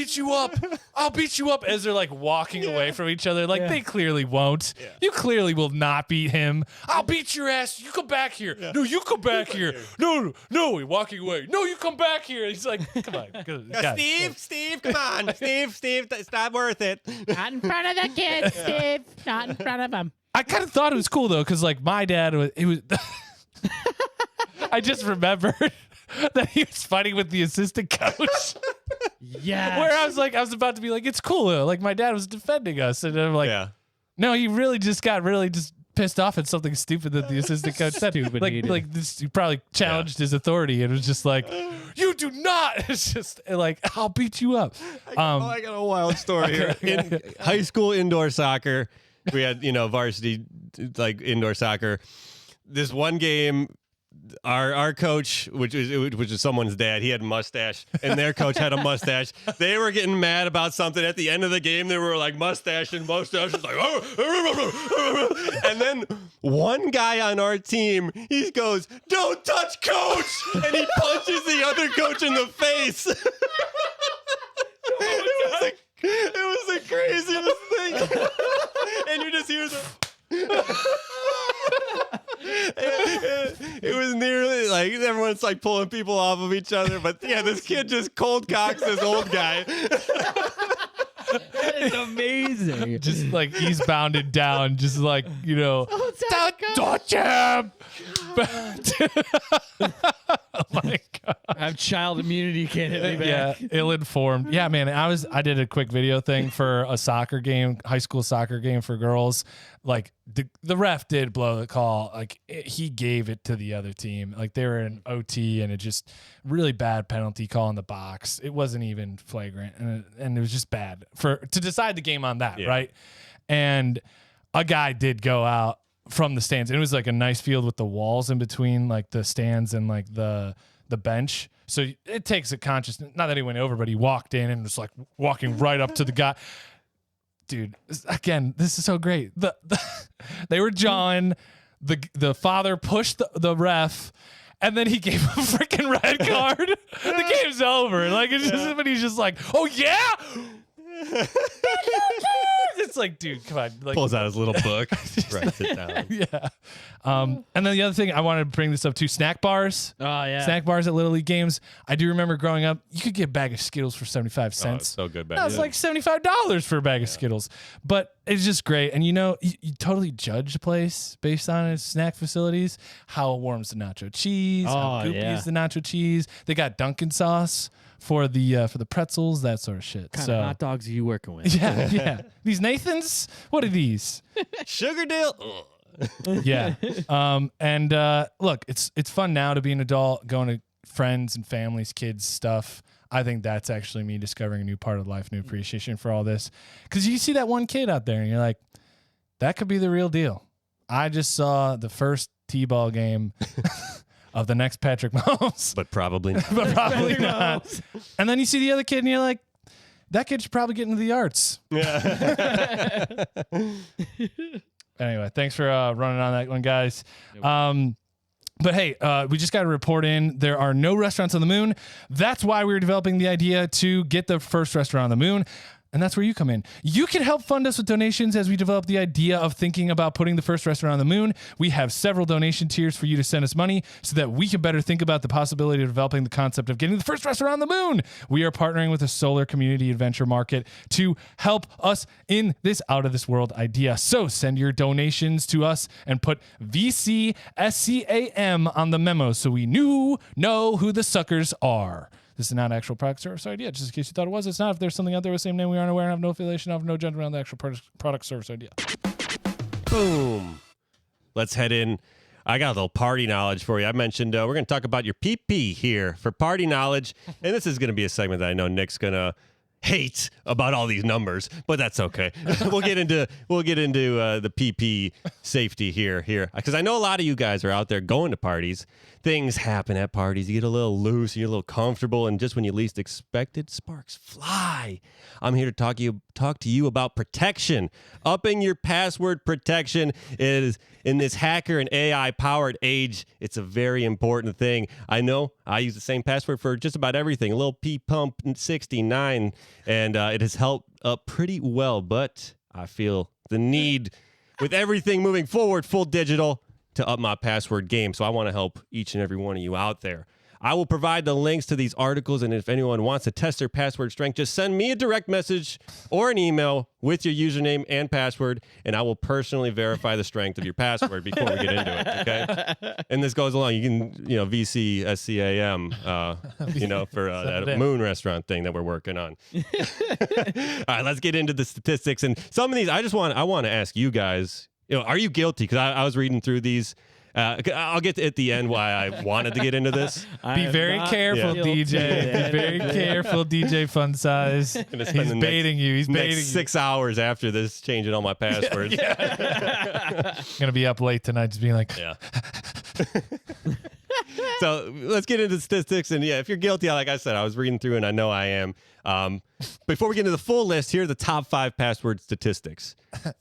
as they're like walking away from each other. Like they clearly won't. You clearly will not beat him. I'll beat your ass. You come back here. No, you come back here. No, we're walking away. No, you come back here. He's like, come on. Steve, come on. Steve, it's not worth it. Not in front of the kids, Steve. Not in front of them. I kind of thought it was cool though, because like my dad was I just remembered that he was fighting with the assistant coach. Yeah. Where I was about to be like, it's cool. Like my dad was defending us. And I'm like, no, he really just got pissed off at something stupid that the assistant coach said. Like this, he probably challenged his authority and was just like, you do not. It's just like, I'll beat you up. I got a wild story here. In high school indoor soccer, we had, varsity like indoor soccer. This one game, our coach, which is someone's dad, he had a mustache, and their coach had a mustache. They were getting mad about something. At the end of the game, they were like mustaches like, oh. And then one guy on our team, he goes, "Don't touch coach," and he punches the other coach in the face. It was the craziest thing. And you just hear it was nearly like everyone's like pulling people off of each other, but this kid just cold cocks this old guy. That is amazing. Just like he's bounded down, just like, don't touch him. Oh my God. I have child immunity, you can't hit me back. Yeah, ill-informed. Yeah, man, I did a quick video thing for a soccer game, high school soccer game for girls. Like the ref did blow the call. Like he gave it to the other team. Like they were in OT and it just really bad penalty call in the box. It wasn't even flagrant and it was just bad to decide the game on that, right? And a guy did go out from the stands. And it was like a nice field with the walls in between like the stands and like the bench. So it takes a conscious, not that he went over, but he walked in and was like walking right up to the guy. Dude, again, this is so great. They were jawing. The father pushed the ref, and then he gave him a freaking red card. The game's over. Like it's just, but he's just like, oh yeah. it's like, dude, come on. Like, Pulls out his little book, writes it down. yeah. And then the other thing I wanted to bring this up too, snack bars. Oh yeah. Snack bars at Little League games. I do remember growing up, you could get a bag of Skittles for 75 Oh, it's cents. so good back That was then. like $75 for a bag of Skittles. But it's just great. And you totally judge the place based on its snack facilities. How warm's the nacho cheese? How Oh, goopy yeah. is the nacho cheese? They got Dunkin' sauce for the pretzels, that sort of shit. What kind So of hot dogs are you working with? yeah, yeah. These Nathans, what are these? Sugardale. Ugh. Yeah. Look, it's fun now to be an adult, going to friends and families, kids stuff. I think that's actually me discovering a new part of life, new appreciation for all this. Because you see that one kid out there and you're like, that could be the real deal. I just saw the first T-ball game of the next Patrick Mahomes. But probably not. But probably not. And then you see the other kid and you're like, that kid should probably get into the arts. Yeah. Anyway, thanks for running on that one, guys. But hey, we just got a report in. There are no restaurants on the moon. That's why we were developing the idea to get the first restaurant on the moon. And that's where you come in. You can help fund us with donations as we develop the idea of thinking about putting the first restaurant on the moon. We have several donation tiers for you to send us money so that we can better think about the possibility of developing the concept of getting the first restaurant on the moon. We are partnering with a solar community adventure market to help us in this out of this world idea. So send your donations to us and put VCSCAM on the memo so we know who the suckers are. This is not an actual product service idea, just in case you thought it was. It's not. If there's something out there with the same name we aren't aware and have no affiliation of, no judgment on the actual product service idea. Boom. Let's head in. I got a little party knowledge for you. I mentioned we're going to talk about your PP here for party knowledge. And this is going to be a segment that I know Nick's going to hate about all these numbers, but that's okay. We'll get into the PP safety here because I know a lot of you guys are out there going to parties. Things happen at parties. You get a little loose, you get a little comfortable, and just when you least expect it, sparks fly. I'm here to talk to you about protection. Upping your password protection is in this hacker and AI powered age. It's a very important thing. I know I use the same password for just about everything. A little P-Pump 69, and it has helped up pretty well. But I feel the need with everything moving forward, full digital, to up my password game. So I want to help each and every one of you out there. I will provide the links to these articles, and if anyone wants to test their password strength, just send me a direct message or an email with your username and password, and I will personally verify the strength of your password before we get into it, okay? And this goes along. You can, VCSCAM, for that moon restaurant thing that we're working on. All right, let's get into the statistics. And some of these, I want to ask you guys, are you guilty? Because I was reading through these. I'll get to at the end why I wanted to get into this. Be very careful, DJ. Be very careful, DJ Fun Size. He's baiting you. He's baiting you. 6 hours after this, changing all my passwords. Gonna be up late tonight, just being like, Yeah. So let's get into the statistics. And yeah, if you're guilty, like I said, I was reading through and I know I am. Before we get into the full list, here are the top 5 password statistics.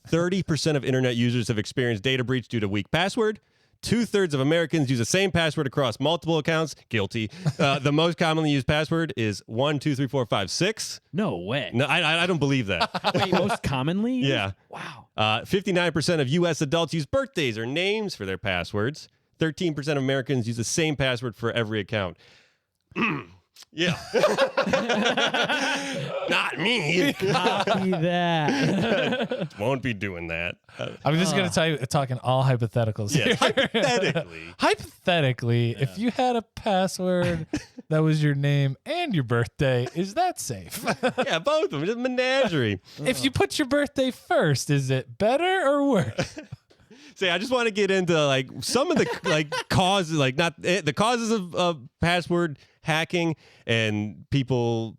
30% of internet users have experienced data breach due to weak password. 2/3 of Americans use the same password across multiple accounts. Guilty. The most commonly used password is 1, 2, 3, 4, 5, 6. No way. No, I don't believe that. Wait, most commonly? Yeah. Wow. 59% of U.S. adults use birthdays or names for their passwords. 13% of Americans use the same password for every account. Yeah. Not me. Copy that. Won't be doing that. I'm just gonna tell you, talking all hypotheticals. Yeah, here. hypothetically. Hypothetically, if you had a password that was your name and your birthday, is that safe? Yeah, both of them. Just menagerie. If you put your birthday first, is it better or worse? See, I just want to get into like some of the causes, the causes of password hacking and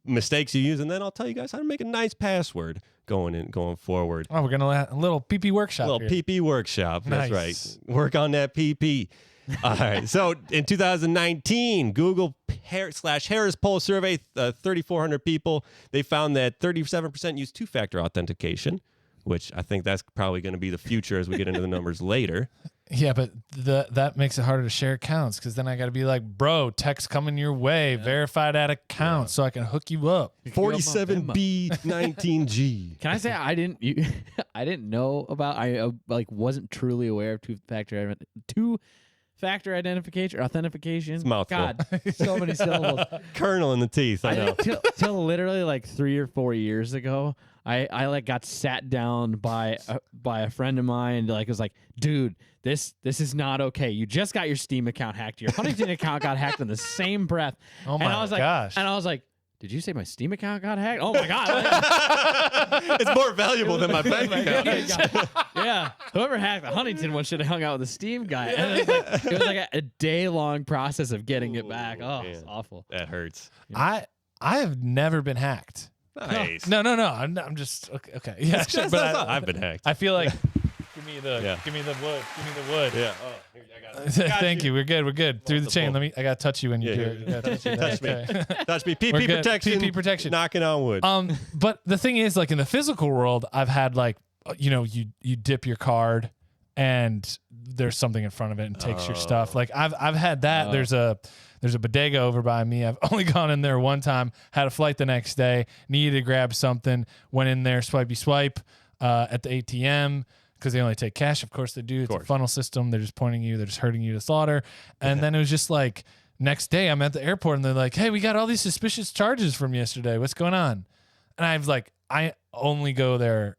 mistakes you use, and then I'll tell you guys how to make a nice password going forward. Oh, we're gonna let a little PP workshop. A little here. PP workshop. That's Nice. right. Work on that PP. All right. So in 2019, Google /Harris poll survey 3,400 people. They found that 37% use 2-factor authentication, which I think that's probably going to be the future as we get into the numbers later. Yeah, but that makes it harder to share accounts because then I got to be like, bro, text coming your way, verified at account, so I can hook you up. 47B19G. Can I say I didn't know about wasn't truly aware of two-factor identification or authentication. It's a mouthful. God, so many syllables. Kernel in the teeth. I know. Till literally like 3 or 4 years ago, I like got sat down by a friend of mine. Like was like, dude, this is not okay. You just got your Steam account hacked. Your Huntington account got hacked in the same breath. Oh my gosh! And I was like, did you say my Steam account got hacked? Oh my god! It's more valuable than my bank account. Yeah, whoever hacked the Huntington one should have hung out with the Steam guy. And it was like a day-long process of getting it back. Oh, man. it's awful. That hurts. I have never been hacked. Nice. No. I'm just okay. Yeah, But I've been hacked. I feel like give me the wood. Yeah. Oh, here, I got it. Thank you. We're good. Through the chain. I gotta touch you when you do it. You gotta touch me. Touch me. We're PP good. protection. PP protection. Knocking on wood. But the thing is, like in the physical world, I've had like, you dip your card and there's something in front of it and takes your stuff. Like I've had that. There's a bodega over by me. I've only gone in there one time, had a flight the next day, needed to grab something, went in there, swipey swipe at the ATM because they only take cash. Of course they do. It's a funnel system. They're just pointing you. They're just herding you to slaughter. And then it was just like next day I'm at the airport and they're like, hey, we got all these suspicious charges from yesterday. What's going on? And I only go there.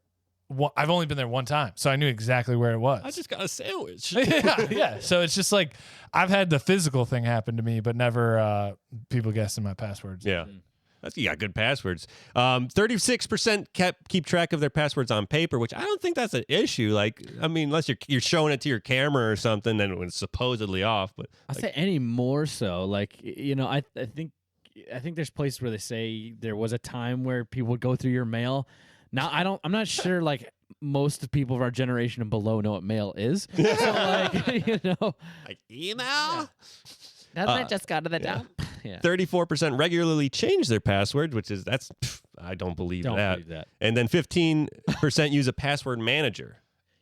I've only been there one time, so I knew exactly where it was. I just got a sandwich. yeah. So it's just like I've had the physical thing happen to me, but never people guessing my passwords. Yeah. You got good passwords. 36% keep track of their passwords on paper, which I don't think that's an issue. Like, I mean, unless you're showing it to your camera or something, then it's supposedly off. But I'll say any more so. Like, I think there's places where they say there was a time where people would go through your mail. Now I'm not sure like most people of our generation and below know what mail is. So like like email. Doesn't it just go to the dump? Yeah. 34% regularly change their password, I don't believe that. And then 15% use a password manager.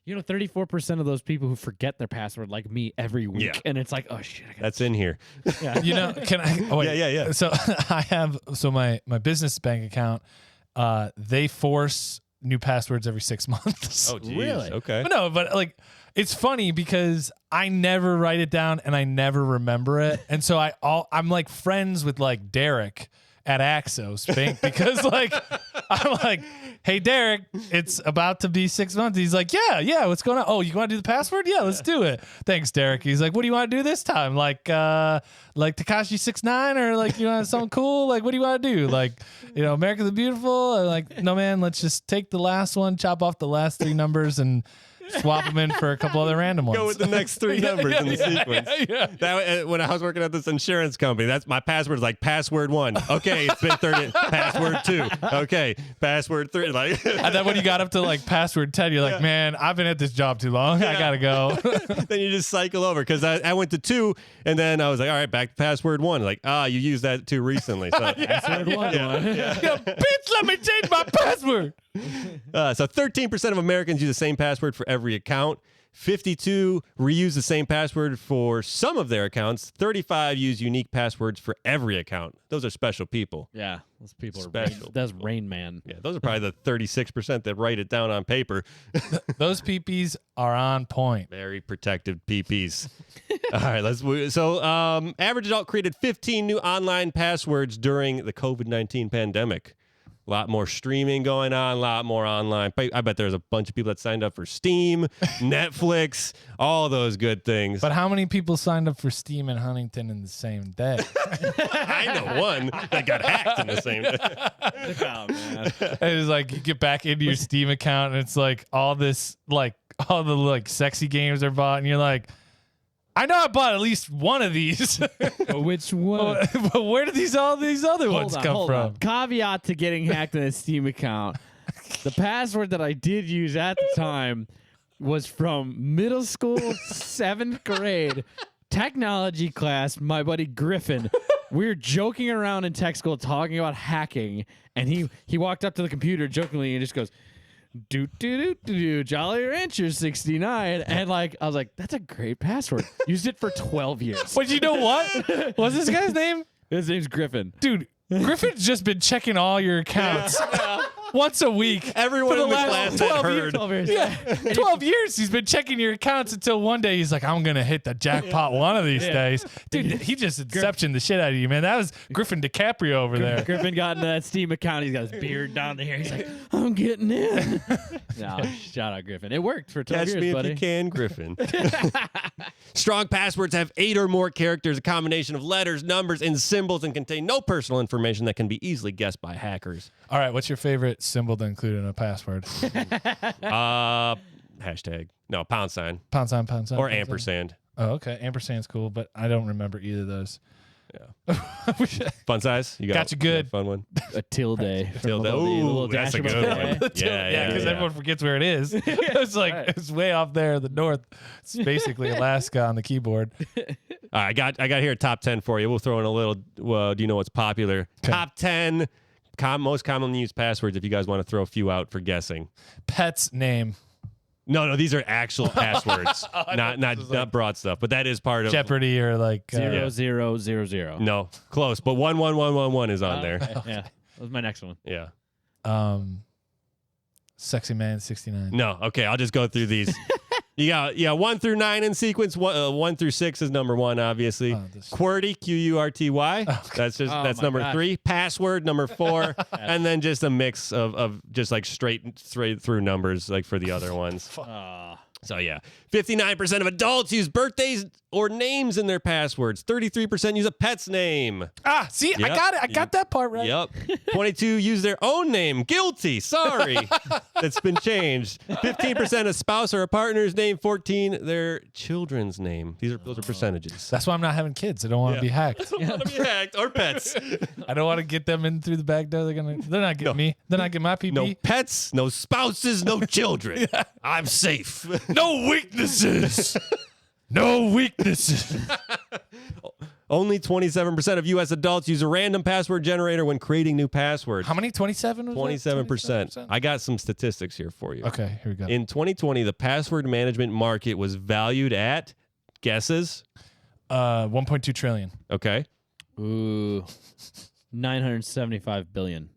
34% of those people who forget their password like me every week, and it's like, oh shit, that's in here. Yeah. Can I? Oh, wait. Yeah. So I have my business bank account. They force new passwords every 6 months. Oh, geez. Really? Okay. But like, it's funny because I never write it down and I never remember it, and so I'm like friends with like Derek at Axos Bank because like I'm like, hey Derek, it's about to be 6 months. He's like, yeah, what's going on? Oh, you want to do the password? Yeah, let's do it. Thanks, Derek. He's like, what do you want to do this time? Like Tekashi 6ix9ine or like you want something cool? Like what do you want to do? Like America the Beautiful? Or like no man, let's just take the last one, chop off the last 3 numbers and swap them in for a couple other random ones. Go with the next 3 numbers in the sequence. Yeah. That when I was working at this insurance company, that's my password is like password 1. Okay, it's been 30. Password 2. Okay, password 3. Like, and then when you got up to like password 10, you're like, man, I've been at this job too long. I gotta go. Then you just cycle over because I went to 2, and then I was like, all right, back to password 1. Like, you used that too recently. So Password 1. Yeah, bitch, let me change my password. So 13% of Americans use the same password for every account. 52 reuse the same password for some of their accounts. 35 use unique passwords for every account. Those are special people. Yeah, those people Special are that's Rain Man. Yeah, those are probably the 36% that write it down on paper. Those peepees are on point. Very protective PPs. All right, let's move. So, average adult created 15 new online passwords during the COVID-19 pandemic. A lot more streaming going on, a lot more online. I bet there's a bunch of people that signed up for Steam, Netflix, all those good things. But how many people signed up for Steam and Huntington in the same day? I know one that got hacked in the same day. Oh, man. It's like you get back into your Steam account and it's like all the sexy games are bought and you're like, I know I bought at least one of these. Which one? But where did all these other ones come from? Caveat to getting hacked in a Steam account. The password that I did use at the time was from middle school, 7th grade, technology class, my buddy Griffin. We were joking around in tech school talking about hacking, and he walked up to the computer jokingly and just goes, Jolly Rancher 69, and like I was like, that's a great password. Used it for 12 years. But you know what? What's this guy's name? His name's Griffin. Dude, Griffin's just been checking all your accounts once a week. Everyone for in the last class had 12 heard. years. 12 years. Yeah, 12 years he's been checking your accounts until one day he's like, I'm going to hit the jackpot one of these days. Dude, he just inceptioned the shit out of you, man. That was Griffin DiCaprio over there. Griffin got into that Steam account. He's got his beard down to here. He's like, I'm getting in. No, shout out Griffin. It worked for 12 Catch years, me buddy. if you can, Griffin. Strong passwords have 8 or more characters, a combination of letters, numbers, and symbols, and contain no personal information that can be easily guessed by hackers. All right, what's your favorite symbol to include in a password? Hashtag. No, pound sign. Pound sign, pound sign. Or pound sign. ampersand. Oh, okay. Ampersand's cool, but I don't remember either of those. Yeah. Fun size? You Got you good. Fun one. A tilde. Tilde. Above the little Ooh, that's dash a above good the one. A. Yeah, because everyone forgets where it is. It's like it's way off there in the north. It's basically Alaska on the keyboard. All right, I got here a top 10 for you. We'll throw in a little. Do you know what's popular? Okay. Top 10 most commonly used passwords. If you guys want to throw a few out for guessing. Pet's name. No, these are actual passwords, not broad stuff. But that is part of Jeopardy or like 0000. No, close. But 11111 is on there. Okay, yeah, that was my next one. Yeah. Sexy Man 69. No. Okay, I'll just go through these. You got 1 through 9 in sequence. 1 through 6 is number 1, obviously. QWERTY, QURTY. That's my number gosh. 3. Password number 4, and then just a mix of just like straight through numbers like for the other ones. So yeah, 59% of adults use birthdays or names in their passwords. 33% use a pet's name. Ah, see, I Yep. got it. I got that part right. Yep. 22 use their own name. Guilty. Sorry. That's been changed. 15% a spouse or a partner's name. 14 their children's name. Those are percentages. That's why I'm not having kids. I don't want to be hacked. Don't want to be hacked or pets. I don't want to get them in through the back door. They're not getting me. They're not getting my PP. No pets, no spouses, no children. I'm safe. No weaknesses. No weaknesses. Only 27% of U.S. adults use a random password generator when creating new passwords. How many? 27? 27%. I got some statistics here for you. Okay, here we go. In 2020, the password management market was valued at guesses. 1.2 trillion. Okay. Ooh, 975 billion.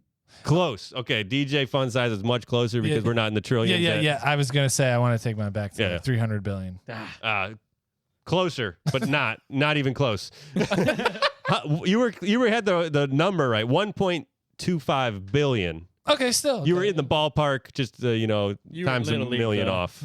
Close. Okay. DJ fund size is much closer because we're not in the trillion. Yeah. I was gonna say I want to take mine back to Yeah. 300 billion. Closer, but not even close. You had the number right. 1.25 billion. Okay, still. You were in the ballpark, just You times were a Little League, million though. off.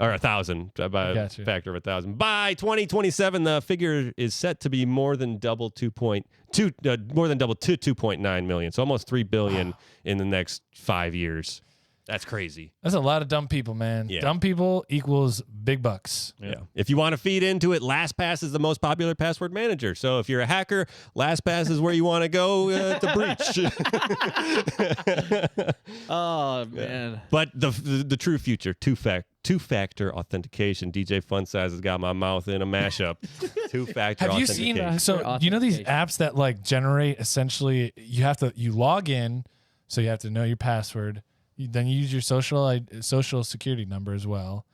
Or 1,000 by a Gotcha. factor of 1,000. By 2027, the figure is set to be more than double to 2.9 million. So almost 3 billion in the next 5 years. That's crazy. That's a lot of dumb people, man. Yeah. Dumb people equals big bucks. Yeah. If you want to feed into it, LastPass is the most popular password manager. So if you're a hacker, LastPass is where you want to go to breach. Oh man. But the true future, two-factor authentication. DJ Fun Size has got my mouth in a mashup. Two-factor Have you authentication. seen? So you know these apps that like generate essentially you log in, so you have to know your password. Then you use your social security number as well,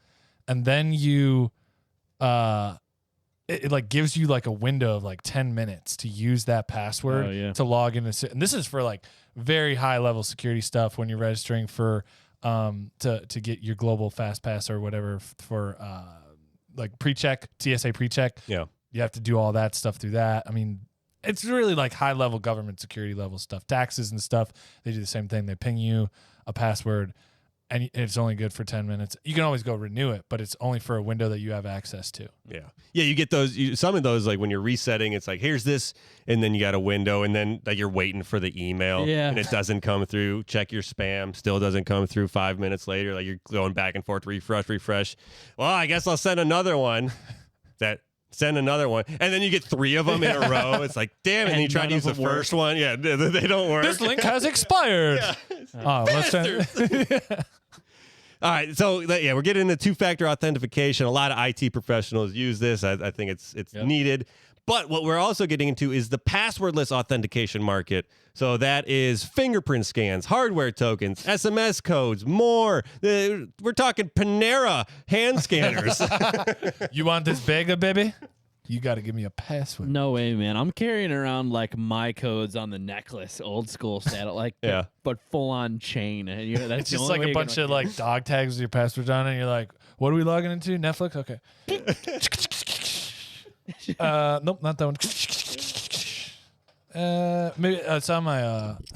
and then you it like gives you like a window of like 10 minutes to use that password to log in. And this is for like very high level security stuff when you're registering for to get your global fast pass or whatever for like pre-check, TSA pre-check. Yeah. You have to do all that stuff through that. I mean, it's really like high level government security level stuff. Taxes and stuff, they do the same thing. They ping you a password and it's only good for 10 minutes. You can always go renew it, but it's only for a window that you have access to. Yeah. Yeah, you get those, some of those, like when you're resetting, it's like, here's this, and then you got a window, and then like you're waiting for the email, and it doesn't come through. Check your spam, still doesn't come through 5 minutes later. Like you're going back and forth, refresh. Well, I guess I'll send another one. Send another one. And then you get 3 of them in a row. It's like, damn it. And you try to use the first one. Yeah, they don't work. This link has expired. Let's try. All right, so we're getting into two-factor authentication. A lot of IT professionals use this. I think it's needed. But what we're also getting into is the passwordless authentication market. So that is fingerprint scans, hardware tokens, SMS codes, more. We're talking Panera hand scanners. You want this bagel, baby? You got to give me a password. No way, man. I'm carrying around like my codes on the necklace, old school style, like Yeah. but full on chain. And that's It's the just only like way a you're bunch gonna- of like dog tags with your passwords on it. And you're like, what are we logging into? Netflix? Okay. Nope, not that one. Maybe it's on my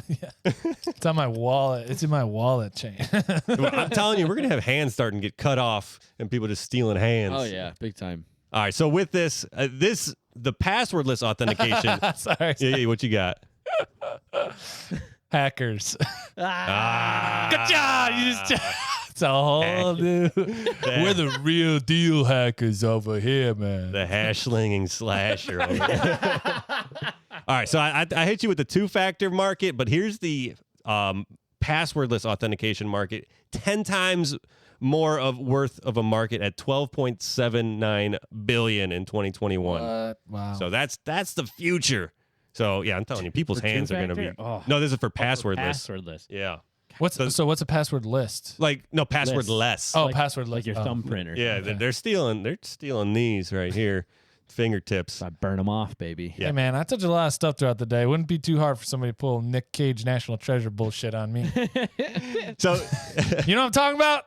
yeah. It's on my wallet. It's in my wallet chain. Well, I'm telling you, we're going to have hands starting to get cut off and people just stealing hands. Oh yeah, big time. All right. So with this, the passwordless authentication. Sorry. Yeah, what you got? Hackers. Ah. Good job. You just it's a whole new. We're the real deal hackers over here, man. The hash slinging slasher. Over there. All right, so I hit you with the two-factor market, but here's the passwordless authentication market. 10 times more worth of a market at $12.79 billion in 2021. What? Wow. So that's the future. So yeah, I'm telling you, people's For hands are going to be. two-factor? Oh. No, this is for passwordless. Passwordless. Yeah, what's what's a password list? like no passwordless. Oh, Like- password Like list. your Oh. thumbprint or Yeah, something. they're stealing these right here, fingertips. I burn them off, baby. Yeah. Hey man, I touch a lot of stuff throughout the day. Wouldn't be too hard for somebody to pull Nick Cage National Treasure bullshit on me. So You know what I'm talking about?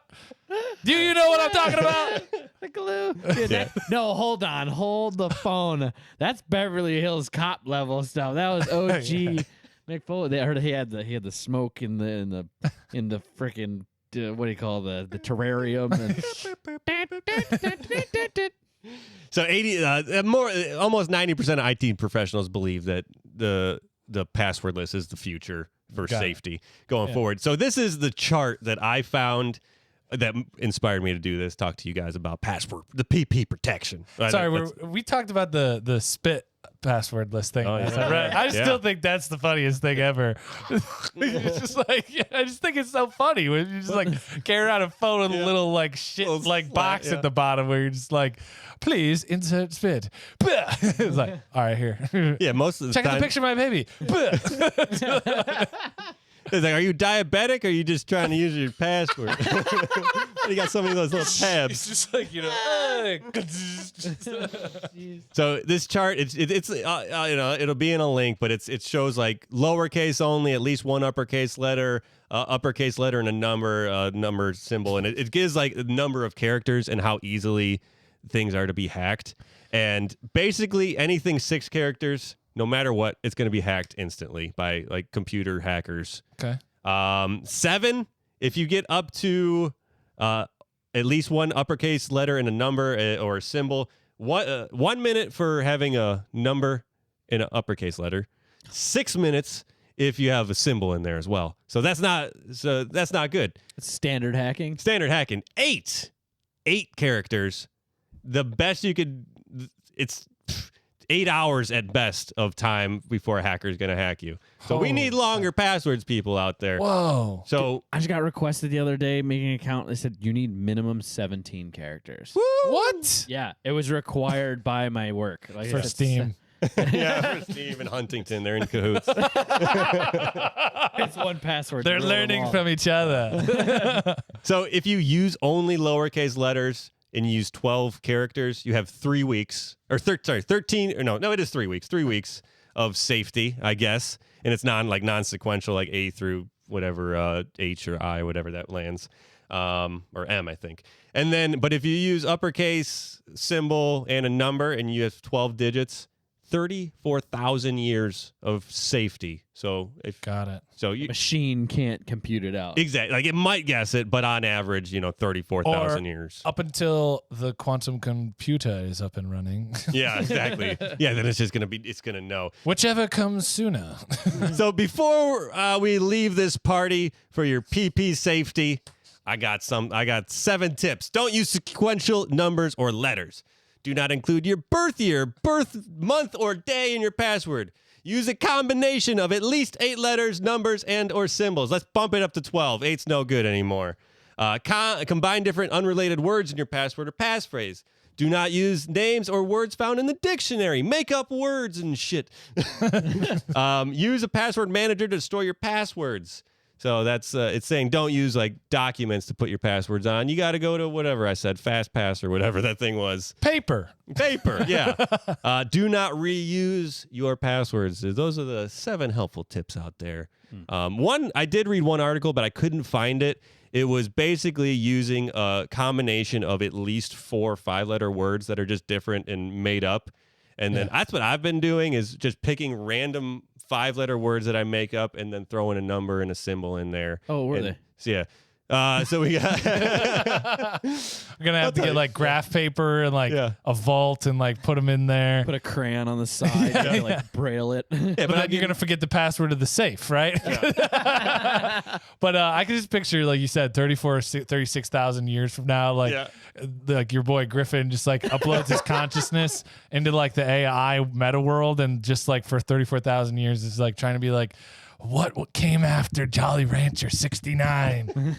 Do you know what I'm talking about? The glue. Dude, no, hold on. Hold the phone. That's Beverly Hills Cop level stuff. That was OG. Mick Foley. I heard he had the smoke in the freaking what do you call the terrarium? So 80 more almost 90% of IT professionals believe that the passwordless is the future for Got it. safety going forward. So this is the chart that I found that inspired me to do this. Talk to you guys about the PP protection. Sorry, we talked about the spit password list thing. Oh, last yeah. time, right? I Yeah. still think that's the funniest thing ever. It's just like I just think it's so funny when you just like carry around a phone with a little like shit Little like slat, box yeah. at the bottom where you're just like, please insert spit. It's like, all right, here. Yeah, most of the Check time. the picture of my baby. It's like, are you diabetic or are you just trying to use your password? You got so many of those little It's tabs. just like, you know. So this chart, it's it'll be in a link, but it shows like lowercase only, at least one uppercase letter, and a number symbol, and it gives like the number of characters and how easily things are to be hacked. And basically anything 6 characters, no matter what, it's going to be hacked instantly by like computer hackers. Okay. 7, if you get up to at least one uppercase letter and a number or a symbol. 1 minute for having a number in an uppercase letter. 6 minutes if you have a symbol in there as well. So that's not good. It's standard hacking. Standard hacking. 8 characters. The best you could. It's 8 hours at best of time before a hacker is going to hack you. So we Holy need longer passwords, people out there. Whoa. So I just got requested the other day making an account. They said you need minimum 17 characters. What? Yeah, it was required by my work. Like For it's- Steam. yeah, for Steve and Huntington, they're in cahoots. It's one password. to They're rule them learning all. from each other. So if you use only lowercase letters and you use 12 characters, you have 3 weeks, or 13, or no, it is 3 weeks, 3 weeks of safety, I guess. And it's non-sequential, like A through whatever, H or I, whatever that lands, or M, I think. And then, but if you use uppercase, symbol, and a number, and you have 12 digits, 34,000 years of safety. So if Got it. so, you Machine can't compute it out. exactly like it might guess it, but on average, 34,000 years. Up until the quantum computer is up and running. Yeah, exactly. Yeah, then it's gonna know. Whichever comes sooner. So before we leave this party for your PP safety, I got 7 tips. Don't use sequential numbers or letters. Do not include your birth year, birth month, or day in your password. Use a combination of at least 8 letters, numbers, and or symbols. Let's bump it up to 12. 8's no good anymore. Combine different unrelated words in your password or passphrase. Do not use names or words found in the dictionary. Make up words and shit. Use a password manager to store your passwords. So that's it's saying don't use like documents to put your passwords on. You got to go to whatever I said, FastPass or whatever that thing was. Paper, yeah. Do not reuse your passwords. Those are the 7 helpful tips out there. I did read one article, but I couldn't find it. It was basically using a combination of at least 4 5-letter words that are just different and made up. And then that's what I've been doing is just picking random 5-letter words that I make up and then throwing a number and a symbol in there. Oh, were they? So, yeah. So we got. we're gonna have to get like graph paper and like a vault and like put them in there. Put a crayon on the side and like braille it. But then you're gonna forget the password of the safe, right? But I can just picture, like you said, 36,000 years from now, like your boy Griffin just like uploads his consciousness into like the AI meta world, and just like for 34,000 years is like trying to be like, what came after Jolly Rancher 69?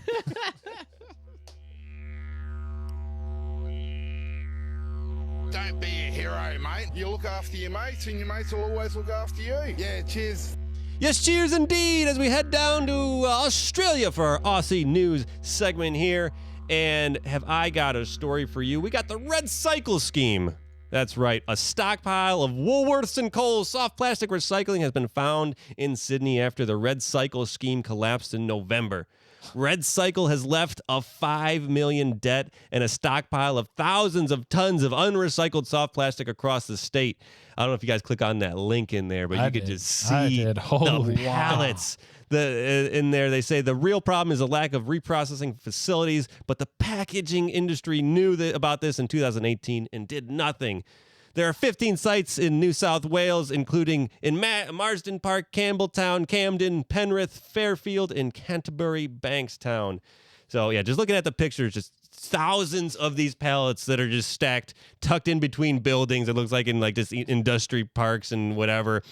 Don't be a hero, mate. You look after your mates, and your mates will always look after you. Yeah, cheers. Yes, cheers indeed, as we head down to Australia for our Aussie news segment here. And have I got a story for you? We got the REDcycle Scheme. That's right. A stockpile of Woolworths and Coles soft plastic recycling has been found in Sydney after the REDcycle Scheme collapsed in November. REDcycle has left a $5 million debt and a stockpile of thousands of tons of unrecycled soft plastic across the state. I don't know if you guys click on that link in there, but you could just see the pallets. In there, they say the real problem is a lack of reprocessing facilities, but the packaging industry knew about this in 2018 and did nothing. There are 15 sites in New South Wales, including in Marsden Park, Campbelltown, Camden, Penrith, Fairfield, and Canterbury Bankstown. So, yeah, just looking at the pictures, just thousands of these pallets that are just stacked, tucked in between buildings. It looks like in like just industry parks and whatever.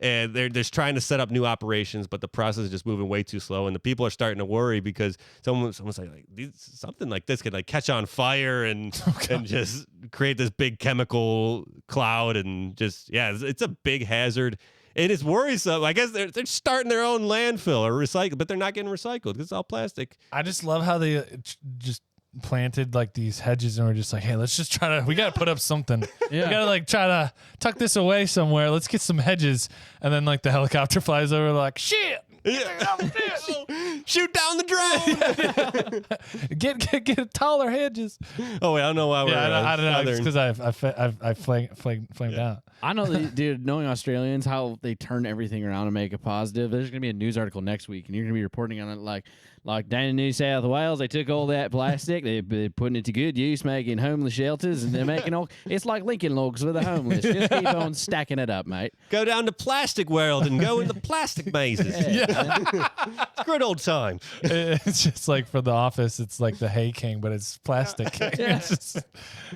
And they're just trying to set up new operations, but the process is just moving way too slow. And the people are starting to worry because someone's like something like this could like catch on fire and just create this big chemical cloud and just, it's a big hazard. And it's worrisome. I guess they're starting their own landfill or recycle, but they're not getting recycled because it's all plastic. I just love how they just planted like these hedges and we're just like, hey, let's just we got to put up something. We got to like try to tuck this away somewhere. Let's get some hedges. And then like the helicopter flies over like, shit. Shoot down the drone. Get taller hedges. Oh wait, I don't know why we're. I don't know. It's because I flamed out. I know, dude. Knowing Australians, how they turn everything around and make it positive. There's gonna be a news article next week, and you're gonna be reporting on it like down in New South Wales, they took all that plastic, they're putting it to good use, making homeless shelters, and they're making all. It's like Lincoln Logs for the homeless. Just keep on stacking it up, mate. Go down to Plastic World and go in the plastic mazes. It's a good old time. It's just like for The Office, it's like the Hay King, but it's plastic. It's just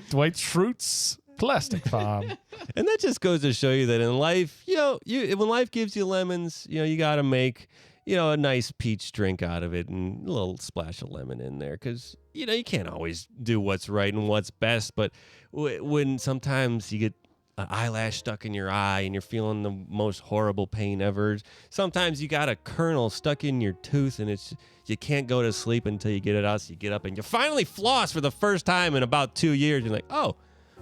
Dwight Schrute's plastic farm. And that just goes to show you that in life, when life gives you lemons, you got to make a nice peach drink out of it and a little splash of lemon in there because, you can't always do what's right and what's best. But when sometimes you get an eyelash stuck in your eye and you're feeling the most horrible pain ever, sometimes you got a kernel stuck in your tooth and you can't go to sleep until you get it out. So you get up and you finally floss for the first time in about 2 years. You're like, oh,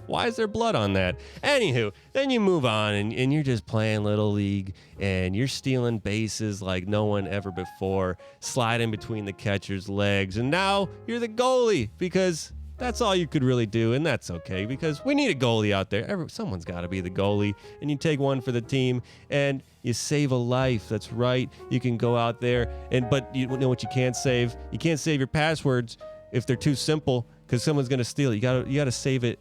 why is there blood on that? Anywho, then you move on and you're just playing Little League and you're stealing bases like no one ever before, sliding between the catcher's legs. And now you're the goalie because that's all you could really do. And that's okay because we need a goalie out there. Someone's got to be the goalie. And you take one for the team and you save a life. That's right. You can go out there but you know what you can't save? You can't save your passwords if they're too simple because someone's going to steal it. You got to save it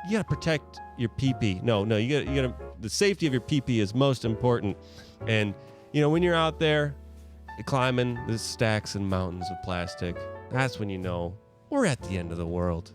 you got to protect your pee-pee. No, you got to the safety of your pee-pee is most important. And when you're out there climbing the stacks and mountains of plastic, that's when you know we're at the end of the world.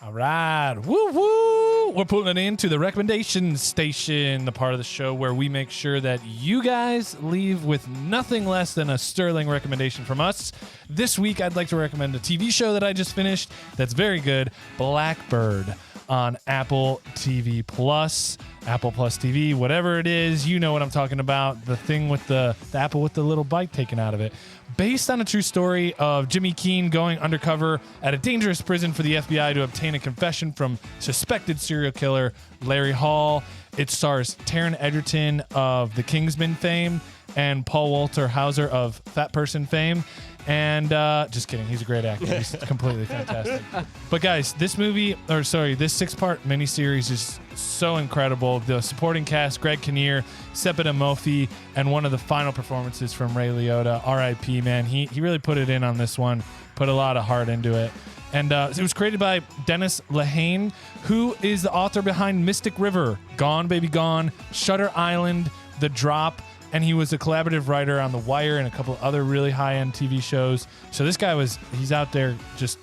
All right. Woo woo. we're pulling it into the recommendation station, the part of the show where we make sure that you guys leave with nothing less than a sterling recommendation from us. This week, I'd like to recommend a TV show that I just finished that's very good, Blackbird, on Apple TV Plus, Apple Plus TV, whatever it is, you know what I'm talking about. The thing with the apple with the little bite taken out of it. Based on a true story of Jimmy Keene going undercover at a dangerous prison for the FBI to obtain a confession from suspected serial killer Larry Hall. It stars Taron Egerton of The Kingsman fame and Paul Walter Hauser of Fat Person fame. And just kidding, he's a great actor. He's completely fantastic. But guys, this 6-part miniseries is so incredible. The supporting cast, Greg Kinnear, Sepideh Mofi, and one of the final performances from Ray Liotta, R.I.P., man. He really put it in on this one, put a lot of heart into it. And it was created by Dennis Lehane, who is the author behind Mystic River, Gone Baby Gone, Shutter Island, The Drop, and he was a collaborative writer on The Wire and a couple of other really high-end TV shows. So this guy he's out there just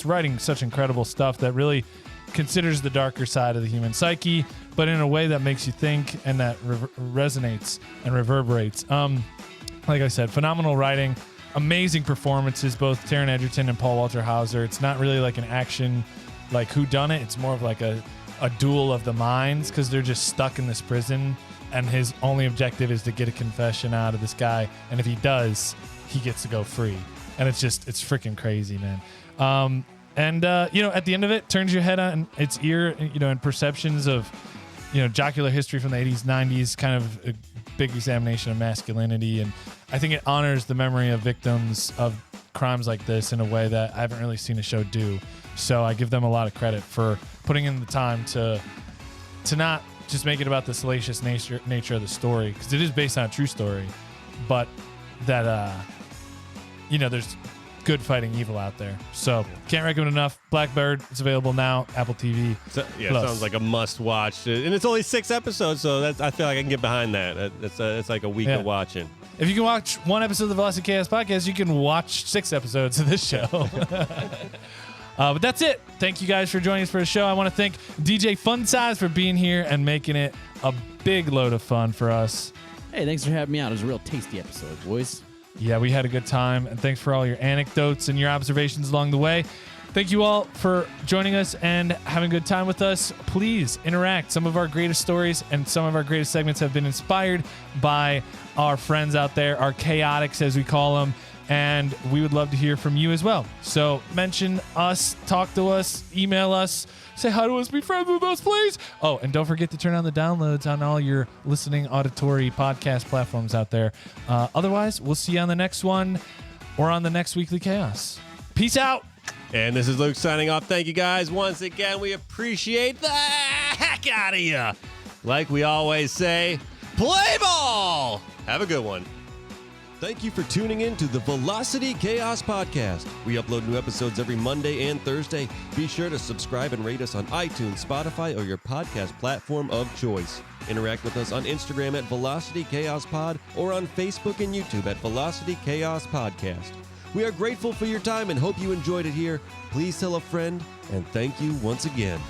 writing such incredible stuff that really considers the darker side of the human psyche, but in a way that makes you think and that resonates and reverberates. Like I said, phenomenal writing, amazing performances, both Taron Egerton and Paul Walter Hauser. It's not really like an action, like whodunit. It's more of like a duel of the minds because they're just stuck in this prison. And his only objective is to get a confession out of this guy. And if he does, he gets to go free. And it's freaking crazy, man. At the end of it, turns your head on its ear, and perceptions of, jocular history from the 80s, 90s, kind of a big examination of masculinity. And I think it honors the memory of victims of crimes like this in a way that I haven't really seen a show do. So I give them a lot of credit for putting in the time to not just make it about the salacious nature of the story, because it is based on a true story, but that there's good fighting evil out there. So can't recommend enough. Blackbird, it's available now, Apple TV. It sounds like a must watch, and it's only 6 episodes, so I feel like I can get behind that. It's like a week of watching. If you can watch one episode of the Velocity Chaos podcast, you can watch 6 episodes of this show. But that's it. Thank you guys for joining us for the show. I want to thank DJ Fun Size for being here and making it a big load of fun for us. Hey, thanks for having me out. It was a real tasty episode, boys. Yeah, we had a good time. And thanks for all your anecdotes and your observations along the way. Thank you all for joining us and having a good time with us. Please interact. Some of our greatest stories and some of our greatest segments have been inspired by our friends out there, our chaotics, as we call them. And we would love to hear from you as well. So mention us, talk to us, email us, say hi to us, be friends with us, please. Oh, and don't forget to turn on the downloads on all your listening auditory podcast platforms out there. Otherwise, we'll see you on the next one or on the next Weekly Chaos. Peace out. And this is Luke signing off. Thank you guys once again. We appreciate the heck out of you. Like we always say, play ball. Have a good one. Thank you for tuning in to the Velocity Chaos Podcast. We upload new episodes every Monday and Thursday. Be sure to subscribe and rate us on iTunes, Spotify, or your podcast platform of choice. Interact with us on Instagram at Velocity Chaos Pod or on Facebook and YouTube at Velocity Chaos Podcast. We are grateful for your time and hope you enjoyed it here. Please tell a friend, and thank you once again.